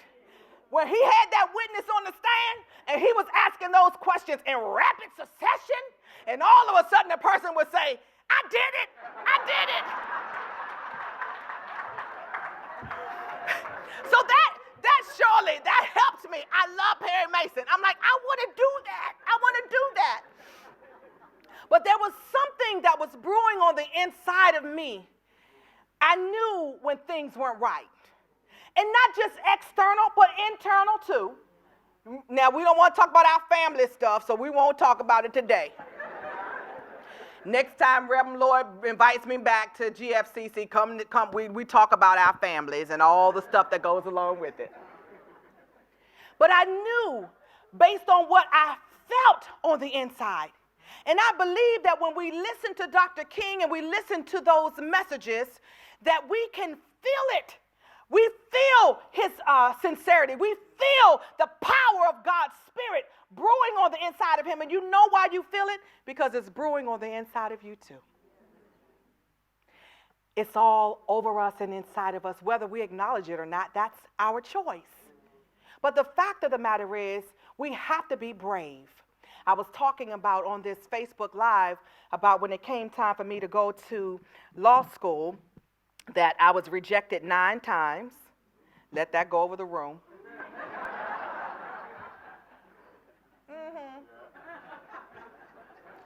when he had that witness on the stand, and he was asking those questions in rapid succession, and all of a sudden the person would say, I did it, I did it. So that surely, that helps me. I love Perry Mason. I'm like, I want to do that. I want to do that. But there was something that was brewing on the inside of me. I knew when things weren't right. And not just external, but internal too. Now, we don't want to talk about our family stuff, so we won't talk about it today. Next time Reverend Lloyd invites me back to GFCC, we talk about our families and all the stuff that goes along with it. But I knew, based on what I felt on the inside, and I believe that when we listen to Dr. King and we listen to those messages, that we can feel it. We feel his sincerity. We feel the power of God's Spirit brewing on the inside of him. And you know why you feel it? Because it's brewing on the inside of you too. It's all over us and inside of us, whether we acknowledge it or not. That's our choice. But the fact of the matter is, We have to be brave. I was talking about on this Facebook Live about when it came time for me to go to law school that I was rejected 9 times. Let that go over the room.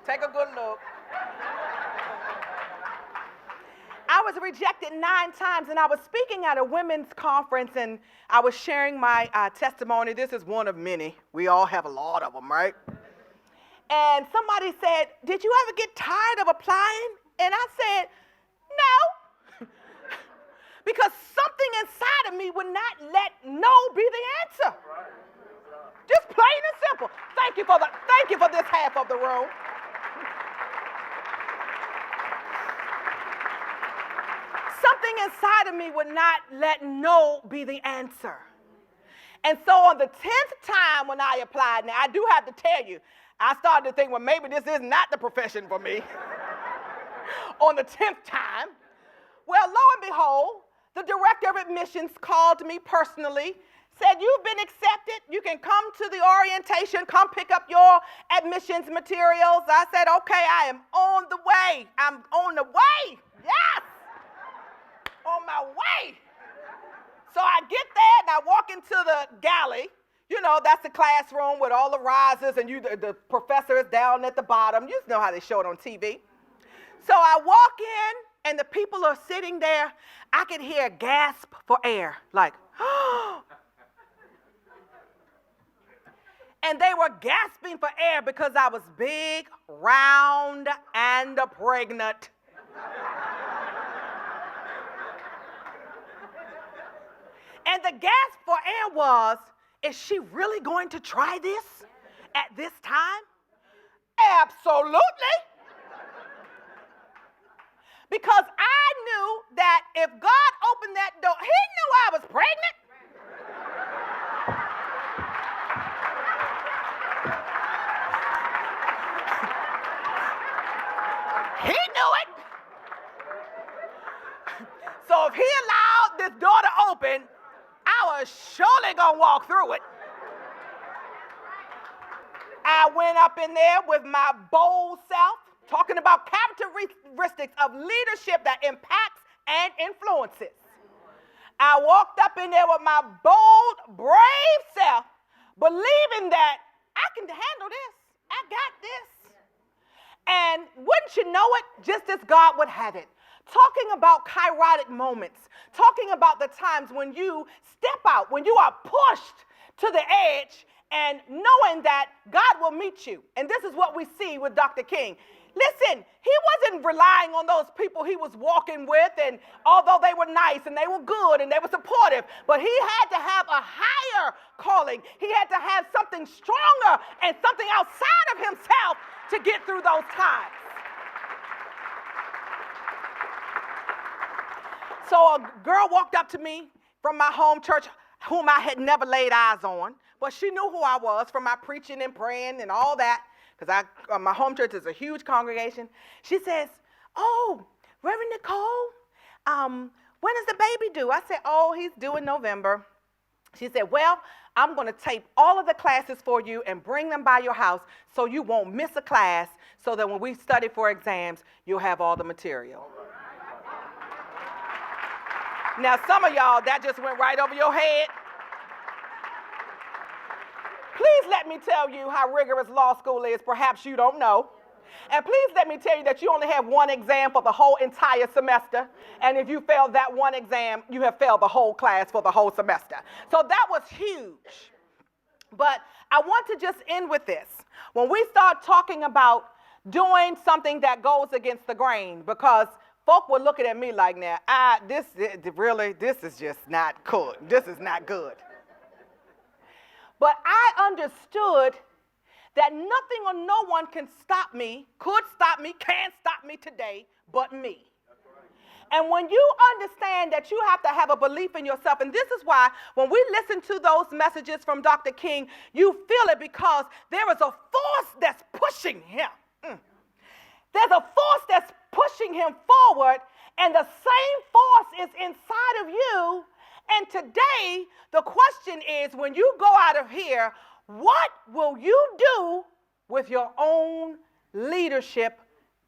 Take a good look. I was rejected 9 times, and I was speaking at a women's conference, and I was sharing my testimony. This is one of many. We all have a lot of them, right? And somebody said, did you ever get tired of applying? And I said, no. Because something inside of me would not let no be the answer. Just plain and simple. Thank you for this half of the room. Something inside of me would not let no be the answer. And so on the 10th time when I applied, now I do have to tell you, I started to think, well, maybe this is not the profession for me. On the 10th time, well, lo and behold, the director of admissions called me personally, said, you've been accepted. You can come to the orientation, come pick up your admissions materials. I said, okay, I am on the way. I'm on the way. Yes. On my way. So I get there and I walk into the galley. You know, that's the classroom with all the risers and the professor is down at the bottom. You know how they show it on TV. So I walk in and the people are sitting there. I could hear a gasp for air, like, oh. And they were gasping for air because I was big, round, and pregnant. And the gasp for air was, is she really going to try this at this time? Absolutely. Because I knew that if God opened that door, he knew I was pregnant. He knew it. So if he allowed this door to open, I was surely gonna walk through it. I went up in there with my bold self, talking about characteristics of leadership that impacts and influences. I walked up in there with my bold, brave self, believing that I can handle this. I got this. And wouldn't you know it, just as God would have it, talking about kairotic moments, talking about the times when you step out, when you are pushed to the edge and knowing that God will meet you. And this is what we see with Dr. King. Listen, he wasn't relying on those people he was walking with, and although they were nice and they were good and they were supportive, but he had to have a higher calling. He had to have something stronger and something outside of himself to get through those times. So a girl walked up to me from my home church whom I had never laid eyes on, but she knew who I was from my preaching and praying and all that, because my home church is a huge congregation. She says, oh, Reverend Nicole, when is the baby due? I said, oh, he's due in November. She said, well, I'm going to tape all of the classes for you and bring them by your house so you won't miss a class, so that when we study for exams, you'll have all the material. Now, some of y'all, that just went right over your head. Please let me tell you how rigorous law school is. Perhaps you don't know. And please let me tell you that you only have one exam for the whole entire semester. And if you fail that one exam, you have failed the whole class for the whole semester. So that was huge. But I want to just end with this. When we start talking about doing something that goes against the grain, because folk were looking at me like, now, this is just not good. This is not good. But I understood that nothing or no one can stop me, could stop me, can stop me today, but me. And when you understand that you have to have a belief in yourself, and this is why when we listen to those messages from Dr. King, you feel it because there is a force that's pushing him. There's a force that's pushing him forward, and the same force is inside of you. And today, the question is, when you go out of here, What will you do with your own leadership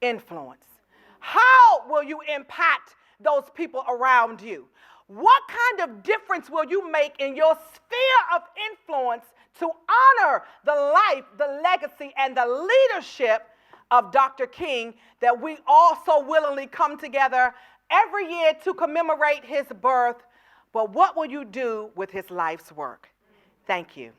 influence? How will you impact those people around you? What kind of difference will you make in your sphere of influence to honor the life, the legacy, and the leadership of Dr. King that we all so willingly come together every year to commemorate his birth? But what will you do with his life's work? Thank you.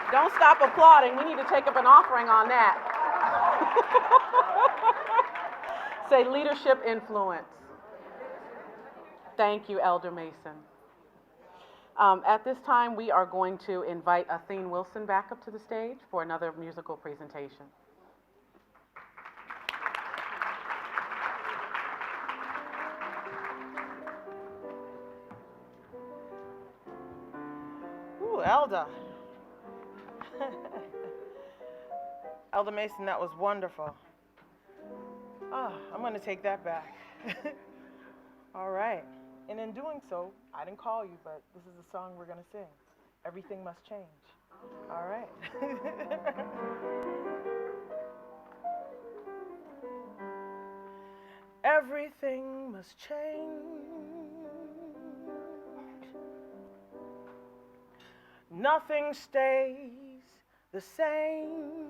Don't stop applauding. We need to take up an offering on that. Say leadership influence. Thank you, Elder Mason. At this time, we are going to invite Athene Wilson back up to the stage for another musical presentation. Ooh, Elder. Elder Mason, that was wonderful. Oh, I'm going to take that back. All right. And in doing so, I didn't call you, but this is the song we're going to sing. Everything Must Change. All right. Everything must change. Nothing stays the same.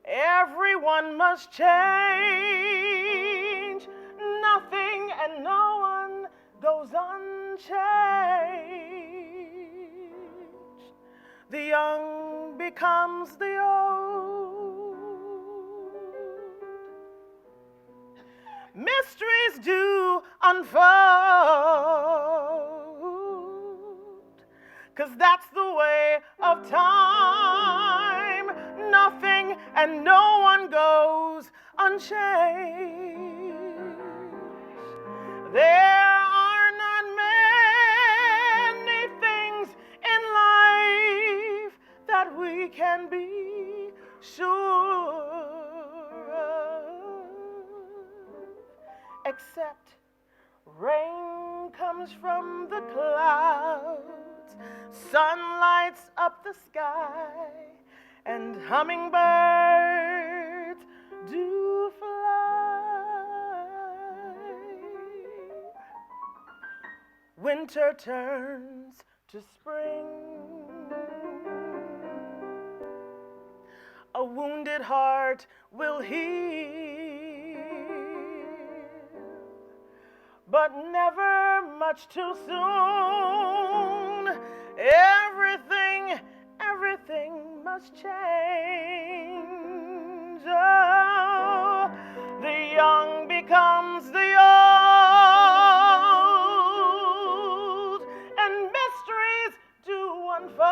Everyone must change. Nothing and no one goes unchanged. The young becomes the old. Mysteries do unfold, 'cause that's the way of time. Nothing and no one goes unchanged. There are not many things in life that we can be sure of, except rain comes from the clouds, sun lights up the sky, and hummingbirds do fly. Winter turns to spring. A wounded heart will heal, but never much too soon. Everything must change. Oh, the young becomes the old, and mysteries do unfold,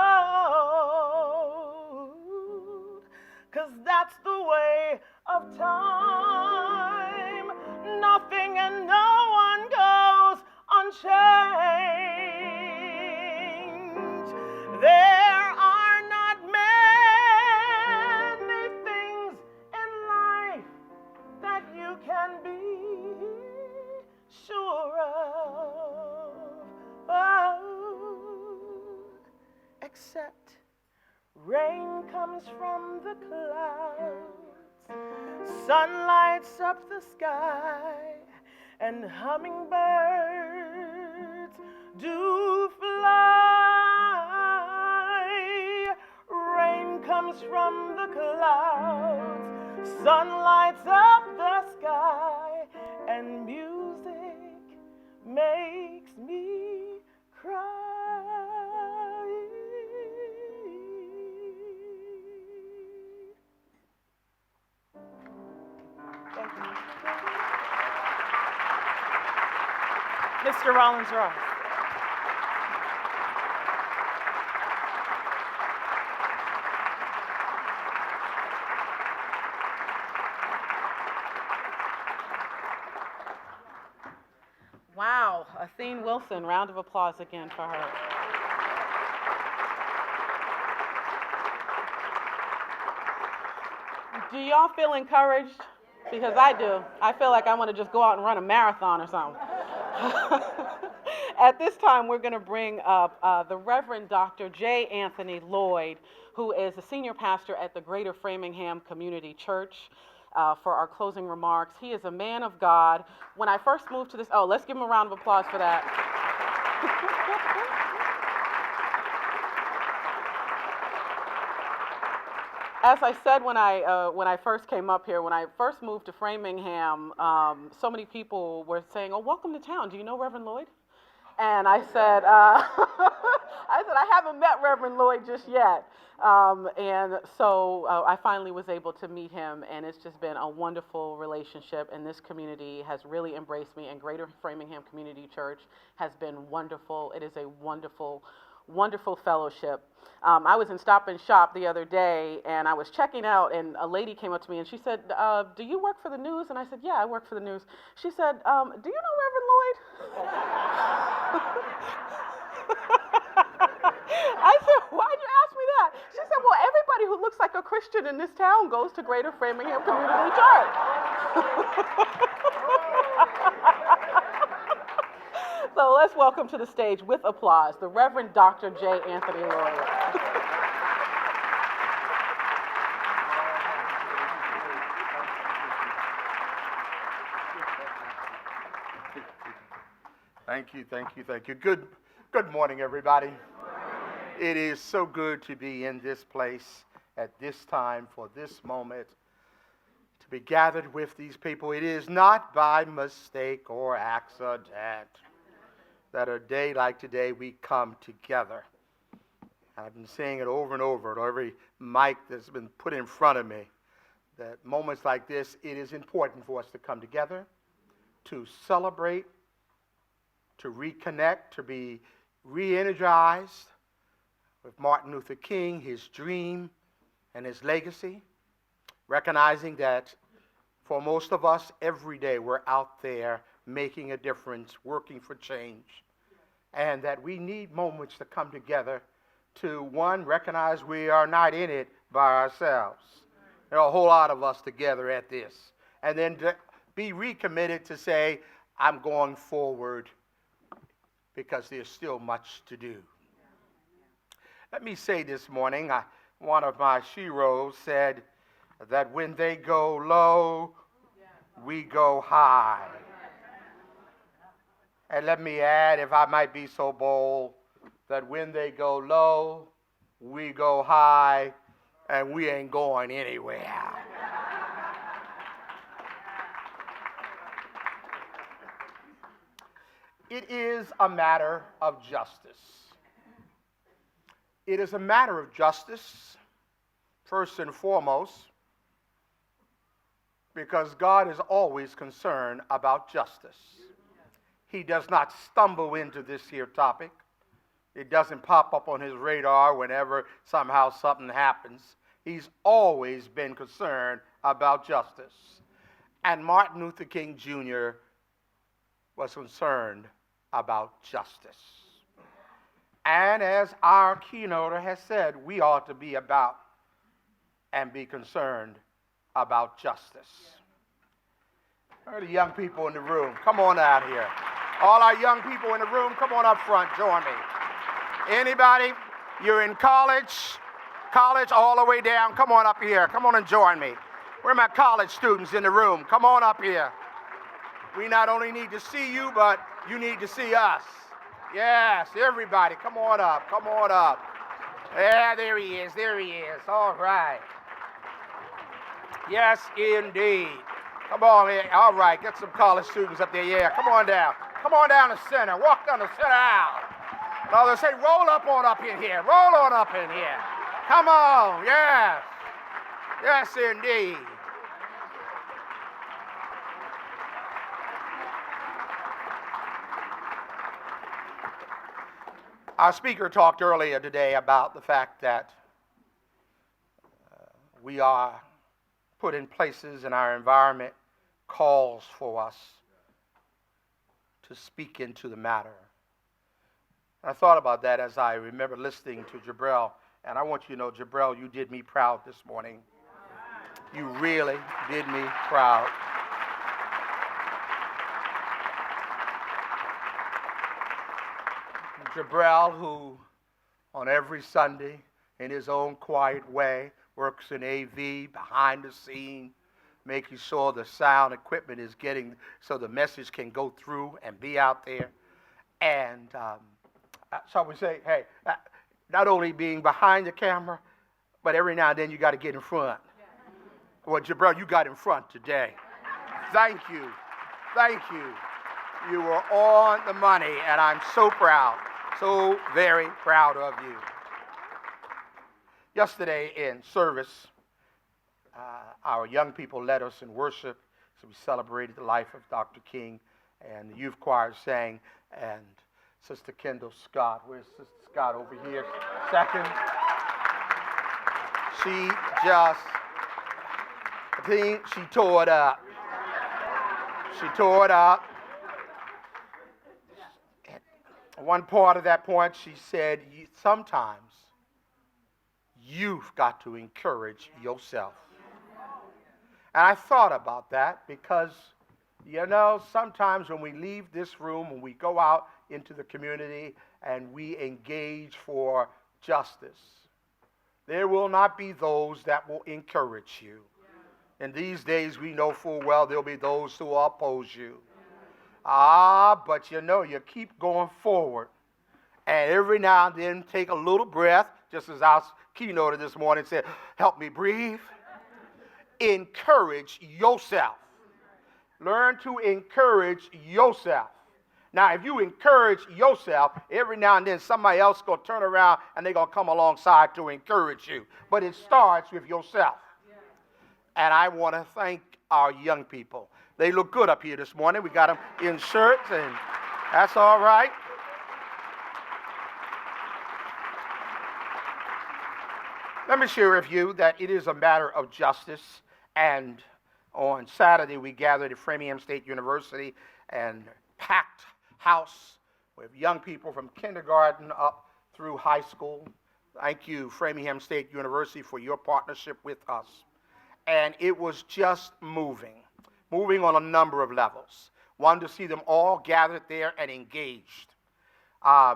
'cause that's the way of time. Nothing and no one goes unchanged. There are not many things in life that you can be sure of, except rain comes from the clouds, sun lights up the sky, and hummingbirds do fly. Rain comes from the clouds, sun lights up the sky, and music makes me cry. Thank you. Mr. Rollins-Ross. Wow, Athene Wilson, round of applause again for her. Do y'all feel encouraged? Because I do. I feel like I want to just go out and run a marathon or something. At this time, we're going to bring up the Reverend Dr. J. Anthony Lloyd, who is a senior pastor at the Greater Framingham Community Church, for our closing remarks. He is a man of God. When I first moved to this, let's give him a round of applause for that. As I said when I first came up here, when I first moved to Framingham, so many people were saying, "Oh, welcome to town. Do you know Reverend Lloyd?" And I said, I haven't met Reverend Lloyd just yet. And so I finally was able to meet him, and it's just been a wonderful relationship. And this community has really embraced me, and Greater Framingham Community Church has been wonderful. It is a wonderful, wonderful fellowship. I was in Stop and Shop the other day, and I was checking out, and a lady came up to me, and she said, "Do you work for the news?" And I said, "Yeah, I work for the news." She said, "Do you know Reverend Lloyd?" I said, "Why'd you ask me that?" She said, "Well, everybody who looks like a Christian in this town goes to Greater Framingham Community Church." So let's welcome to the stage with applause the Reverend Dr. J. Anthony Lloyd. Thank you, thank you, thank you. Good morning, everybody. It is so good to be in this place at this time for this moment, to be gathered with these people. It is not by mistake or accident that a day like today we come together. I've been saying it over and over to every mic that's been put in front of me, that moments like this, it is important for us to come together, to celebrate, to reconnect, to be re-energized with Martin Luther King, his dream, and his legacy, recognizing that for most of us, every day we're out there making a difference, working for change, and that we need moments to come together to, one, recognize we are not in it by ourselves. There are a whole lot of us together at this. And then to be recommitted to say, I'm going forward because there's still much to do. Let me say this morning, one of my sheroes said that when they go low, we go high. And let me add, if I might be so bold, that when they go low, we go high, and we ain't going anywhere. It is a matter of justice. It is a matter of justice, first and foremost, because God is always concerned about justice. He does not stumble into this here topic. It doesn't pop up on his radar whenever somehow something happens. He's always been concerned about justice. And Martin Luther King Jr. was concerned about justice. And as our keynoter has said, we ought to be about and be concerned about justice. Where are the young people in the room? Come on out here. All our young people in the room, come on up front, join me. Anybody, you're in college all the way down, come on up here. Come on and join me. Where are my college students in the room? Come on up here. We not only need to see you, but you need to see us. Yes, everybody, come on up, come on up. Yeah, there he is, all right. Yes, indeed. Come on, man. All right, get some college students up there, yeah, come on down. Come on down the center, walk down the center aisle. No, they say roll up on up in here, roll on up in here. Come on, yes. Yes, indeed. Our speaker talked earlier today about the fact that we are put in places in our environment, calls for us to speak into the matter. And I thought about that as I remember listening to Jabril. And I want you to know, Jabril, you did me proud this morning. You really did me proud. Jabril, who on every Sunday, in his own quiet way, works in AV, behind the scene, making sure the sound equipment is getting, so the message can go through and be out there. And so we say, hey, not only being behind the camera, but every now and then you got to get in front. Well, Jabril, you got in front today. Thank you. Thank you. You were on the money, and I'm so proud, so very proud of you. Yesterday in service, our young people led us in worship, so we celebrated the life of Dr. King, and the youth choir sang, and Sister Kendall Scott, where's Sister Scott over here? Second. She just, I think she tore it up. She tore it up. And one part of that point, she said, sometimes you've got to encourage yourself. And I thought about that because, you know, sometimes when we leave this room, when we go out into the community and we engage for justice, there will not be those that will encourage you. In these days, we know full well there'll be those who will oppose you. But you know, you keep going forward. And every now and then, take a little breath, just as our keynote this morning said, help me breathe. Encourage yourself. Learn to encourage yourself. Now, if you encourage yourself, every now and then somebody else is going to turn around and they're going to come alongside to encourage you. But it starts with yourself. And I want to thank our young people. They look good up here this morning. We got them in shirts, and that's all right. Let me share with you that it is a matter of justice. And on Saturday, we gathered at Framingham State University and packed house with young people from kindergarten up through high school. Thank you, Framingham State University, for your partnership with us. And it was just moving on a number of levels. One, to see them all gathered there and engaged.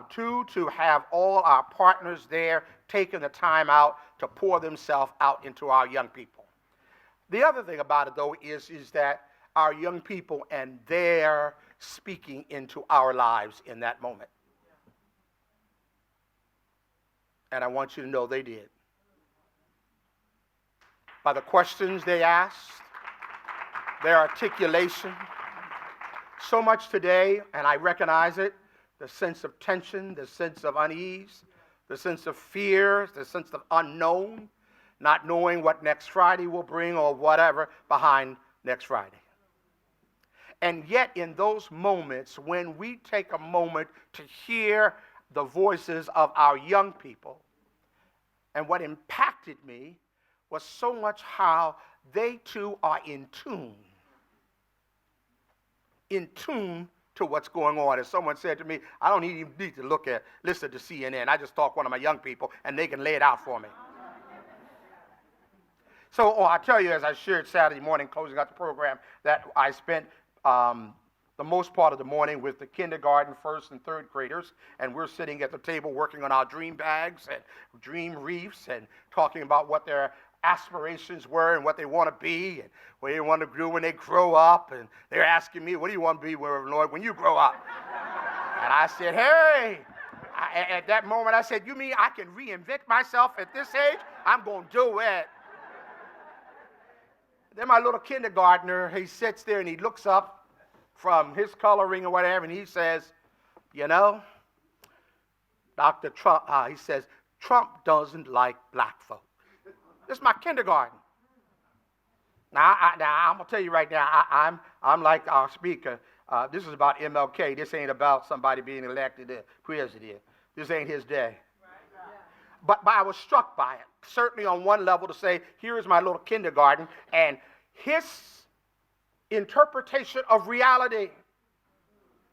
Two, to have all our partners there taking the time out to pour themselves out into our young people. The other thing about it, though, is that our young people and their speaking into our lives in that moment. And I want you to know they did. By the questions they asked, their articulation. So much today, and I recognize it, the sense of tension, the sense of unease, the sense of fear, the sense of unknown, not knowing what next Friday will bring or whatever behind next Friday. And yet in those moments, when we take a moment to hear the voices of our young people, and what impacted me was so much how they too are in tune to what's going on. As someone said to me, I don't even need to listen to CNN. I just talk to one of my young people and they can lay it out for me. So I tell you, as I shared Saturday morning closing out the program, that I spent the most part of the morning with the kindergarten, first and third graders, and we're sitting at the table working on our dream bags and dream wreaths and talking about what their aspirations were and what they want to be and what they want to do when they grow up. And they're asking me, what do you want to be, Lloyd, when you grow up? And I said, hey. At that moment, I said, you mean I can reinvent myself at this age? I'm going to do it. Then my little kindergartner, he sits there and he looks up from his coloring or whatever, and he says, you know, Dr. Trump, he says, Trump doesn't like black folk. This is my kindergarten. Now I'm going to tell you right now, I'm like our speaker. This is about MLK. This ain't about somebody being elected president. This ain't his day. But I was struck by it, certainly on one level to say, here is my little kindergarten, and his interpretation of reality.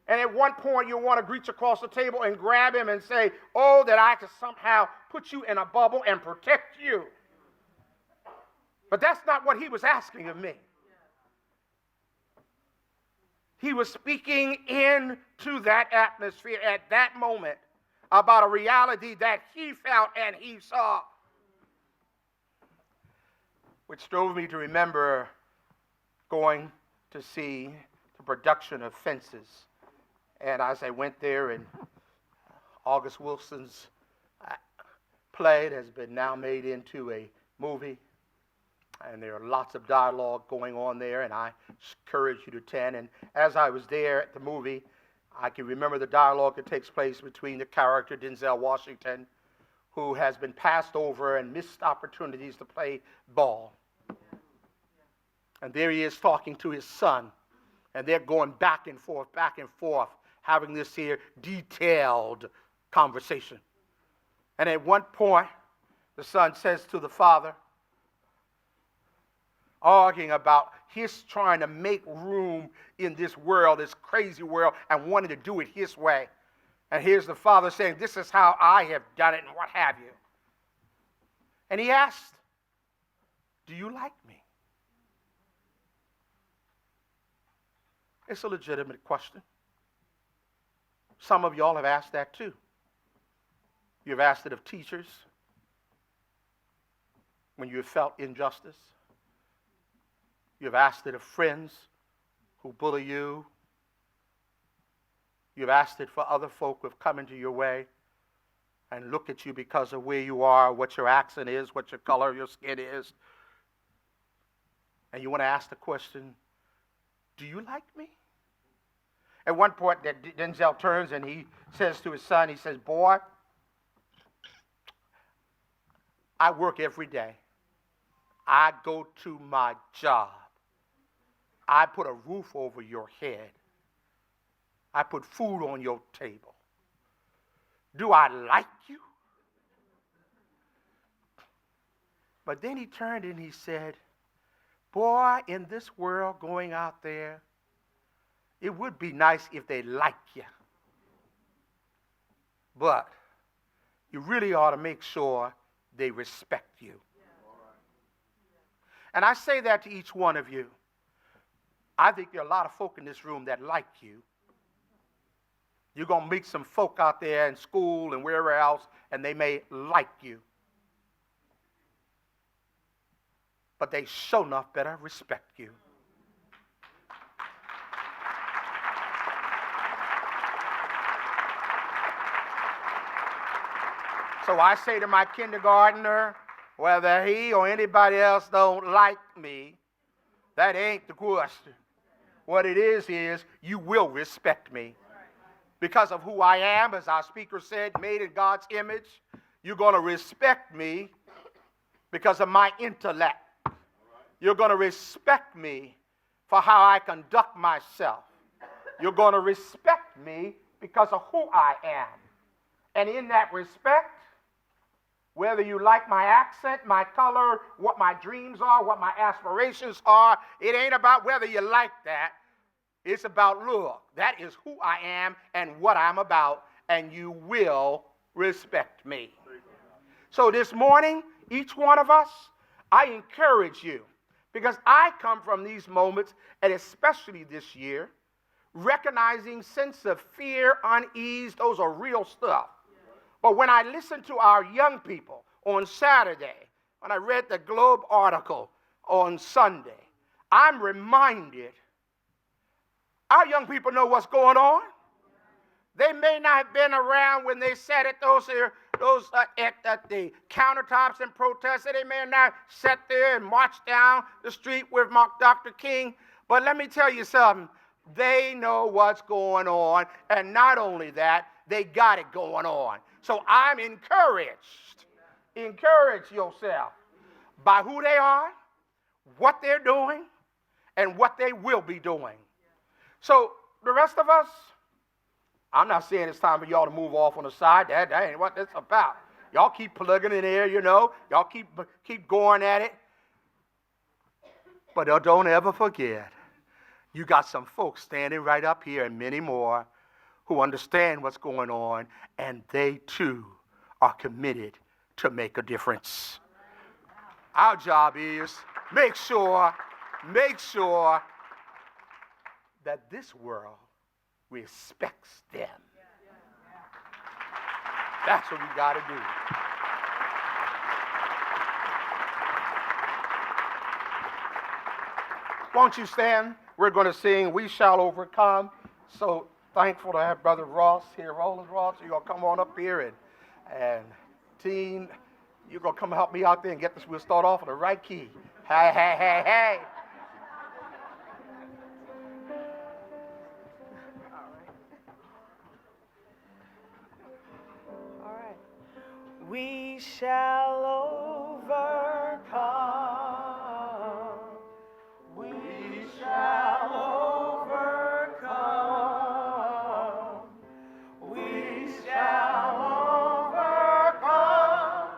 And at one point, you'll want to reach across the table and grab him and say, oh, that I could somehow put you in a bubble and protect you. But that's not what he was asking of me. He was speaking into that atmosphere at that moment about a reality that he felt and he saw, which drove me to remember going to see the production of Fences. And as I went there, and August Wilson's play has been now made into a movie, and there are lots of dialogue going on there, and I encourage you to attend. And as I was there at the movie, I can remember the dialogue that takes place between the character Denzel Washington, who has been passed over and missed opportunities to play ball. And there he is talking to his son, and they're going back and forth, having this here detailed conversation. And at one point, the son says to the father, arguing about his trying to make room in this world, this crazy world, and wanting to do it his way. And here's the father saying, this is how I have done it, and what have you. And he asked, do you like me? It's a legitimate question. Some of y'all have asked that too. You've asked it of teachers when you have felt injustice. You've asked it of friends who bully you. You've asked it for other folk who have come into your way and look at you because of where you are, what your accent is, what your color of your skin is. And you want to ask the question, do you like me? At one point, Denzel turns and he says to his son, he says, boy, I work every day. I go to my job. I put a roof over your head. I put food on your table. Do I like you? But then he turned and he said, boy, in this world going out there, it would be nice if they like you. But you really ought to make sure they respect you. And I say that to each one of you. I think there are a lot of folk in this room that like you. You're going to meet some folk out there in school and wherever else, and they may like you. But they sure enough better respect you. So I say to my kindergartner, whether he or anybody else don't like me, that ain't the question. What it is you will respect me. Because of who I am, as our speaker said, made in God's image, you're going to respect me because of my intellect. You're going to respect me for how I conduct myself. You're going to respect me because of who I am. And in that respect, whether you like my accent, my color, what my dreams are, what my aspirations are, it ain't about whether you like that. It's about, look, that is who I am and what I'm about, and you will respect me. So this morning, each one of us, I encourage you, because I come from these moments, and especially this year, recognizing sense of fear, unease, those are real stuff. But when I listen to our young people on Saturday, when I read the Globe article on Sunday, I'm reminded our young people know what's going on. They may not have been around when they sat at at the countertops and protested. They may not have sat there and marched down the street with Dr. King. But let me tell you something. They know what's going on. And not only that, they got it going on. So I'm encouraged. Encourage yourself by who they are, what they're doing, and what they will be doing. So the rest of us, I'm not saying it's time for y'all to move off on the side. That ain't what that's about. Y'all keep plugging in there, you know. Y'all keep going at it. But don't ever forget, you got some folks standing right up here and many more who understand what's going on, and they too are committed to make a difference. Our job is make sure that this world respects them. That's what we got to do. Won't you stand? We're going to sing We Shall Overcome. So thankful to have Brother Ross here. Roland Ross, you're going to come on up here. And Teen, you're going to come help me out there and get this. We'll start off on the right key. Hey, hey, hey, hey. All right. We shall overcome. We shall overcome. We shall overcome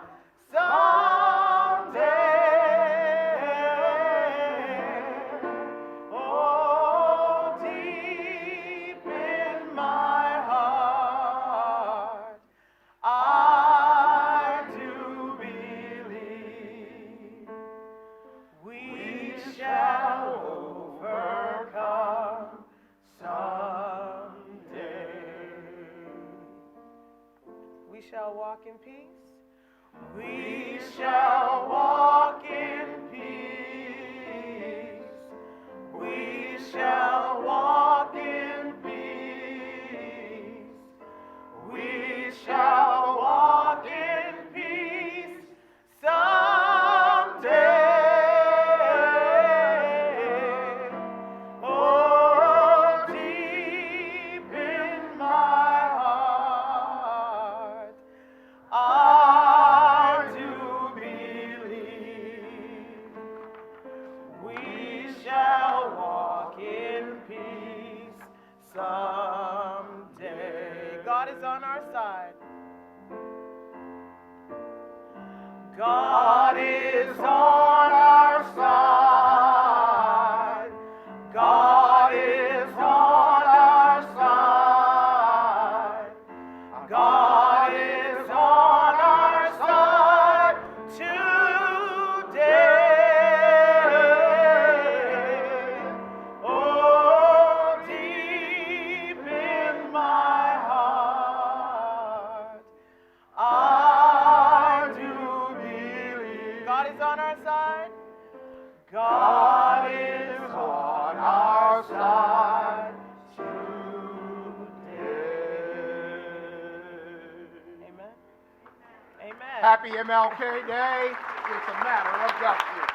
someday. Oh, deep in my heart, I do believe we shall overcome someday. We shall walk in peace. We shall walk in peace. We shall walk in peace. We shall walk in peace someday. Oh, deep in my heart, I do believe we shall walk in peace someday. God is on our side. God is on our side. God is on our side. God is on our side today. Oh, deep in my heart, I do believe. God is on our side. God is on our side today. Amen. Amen. Happy MLK Day. It's a matter of justice.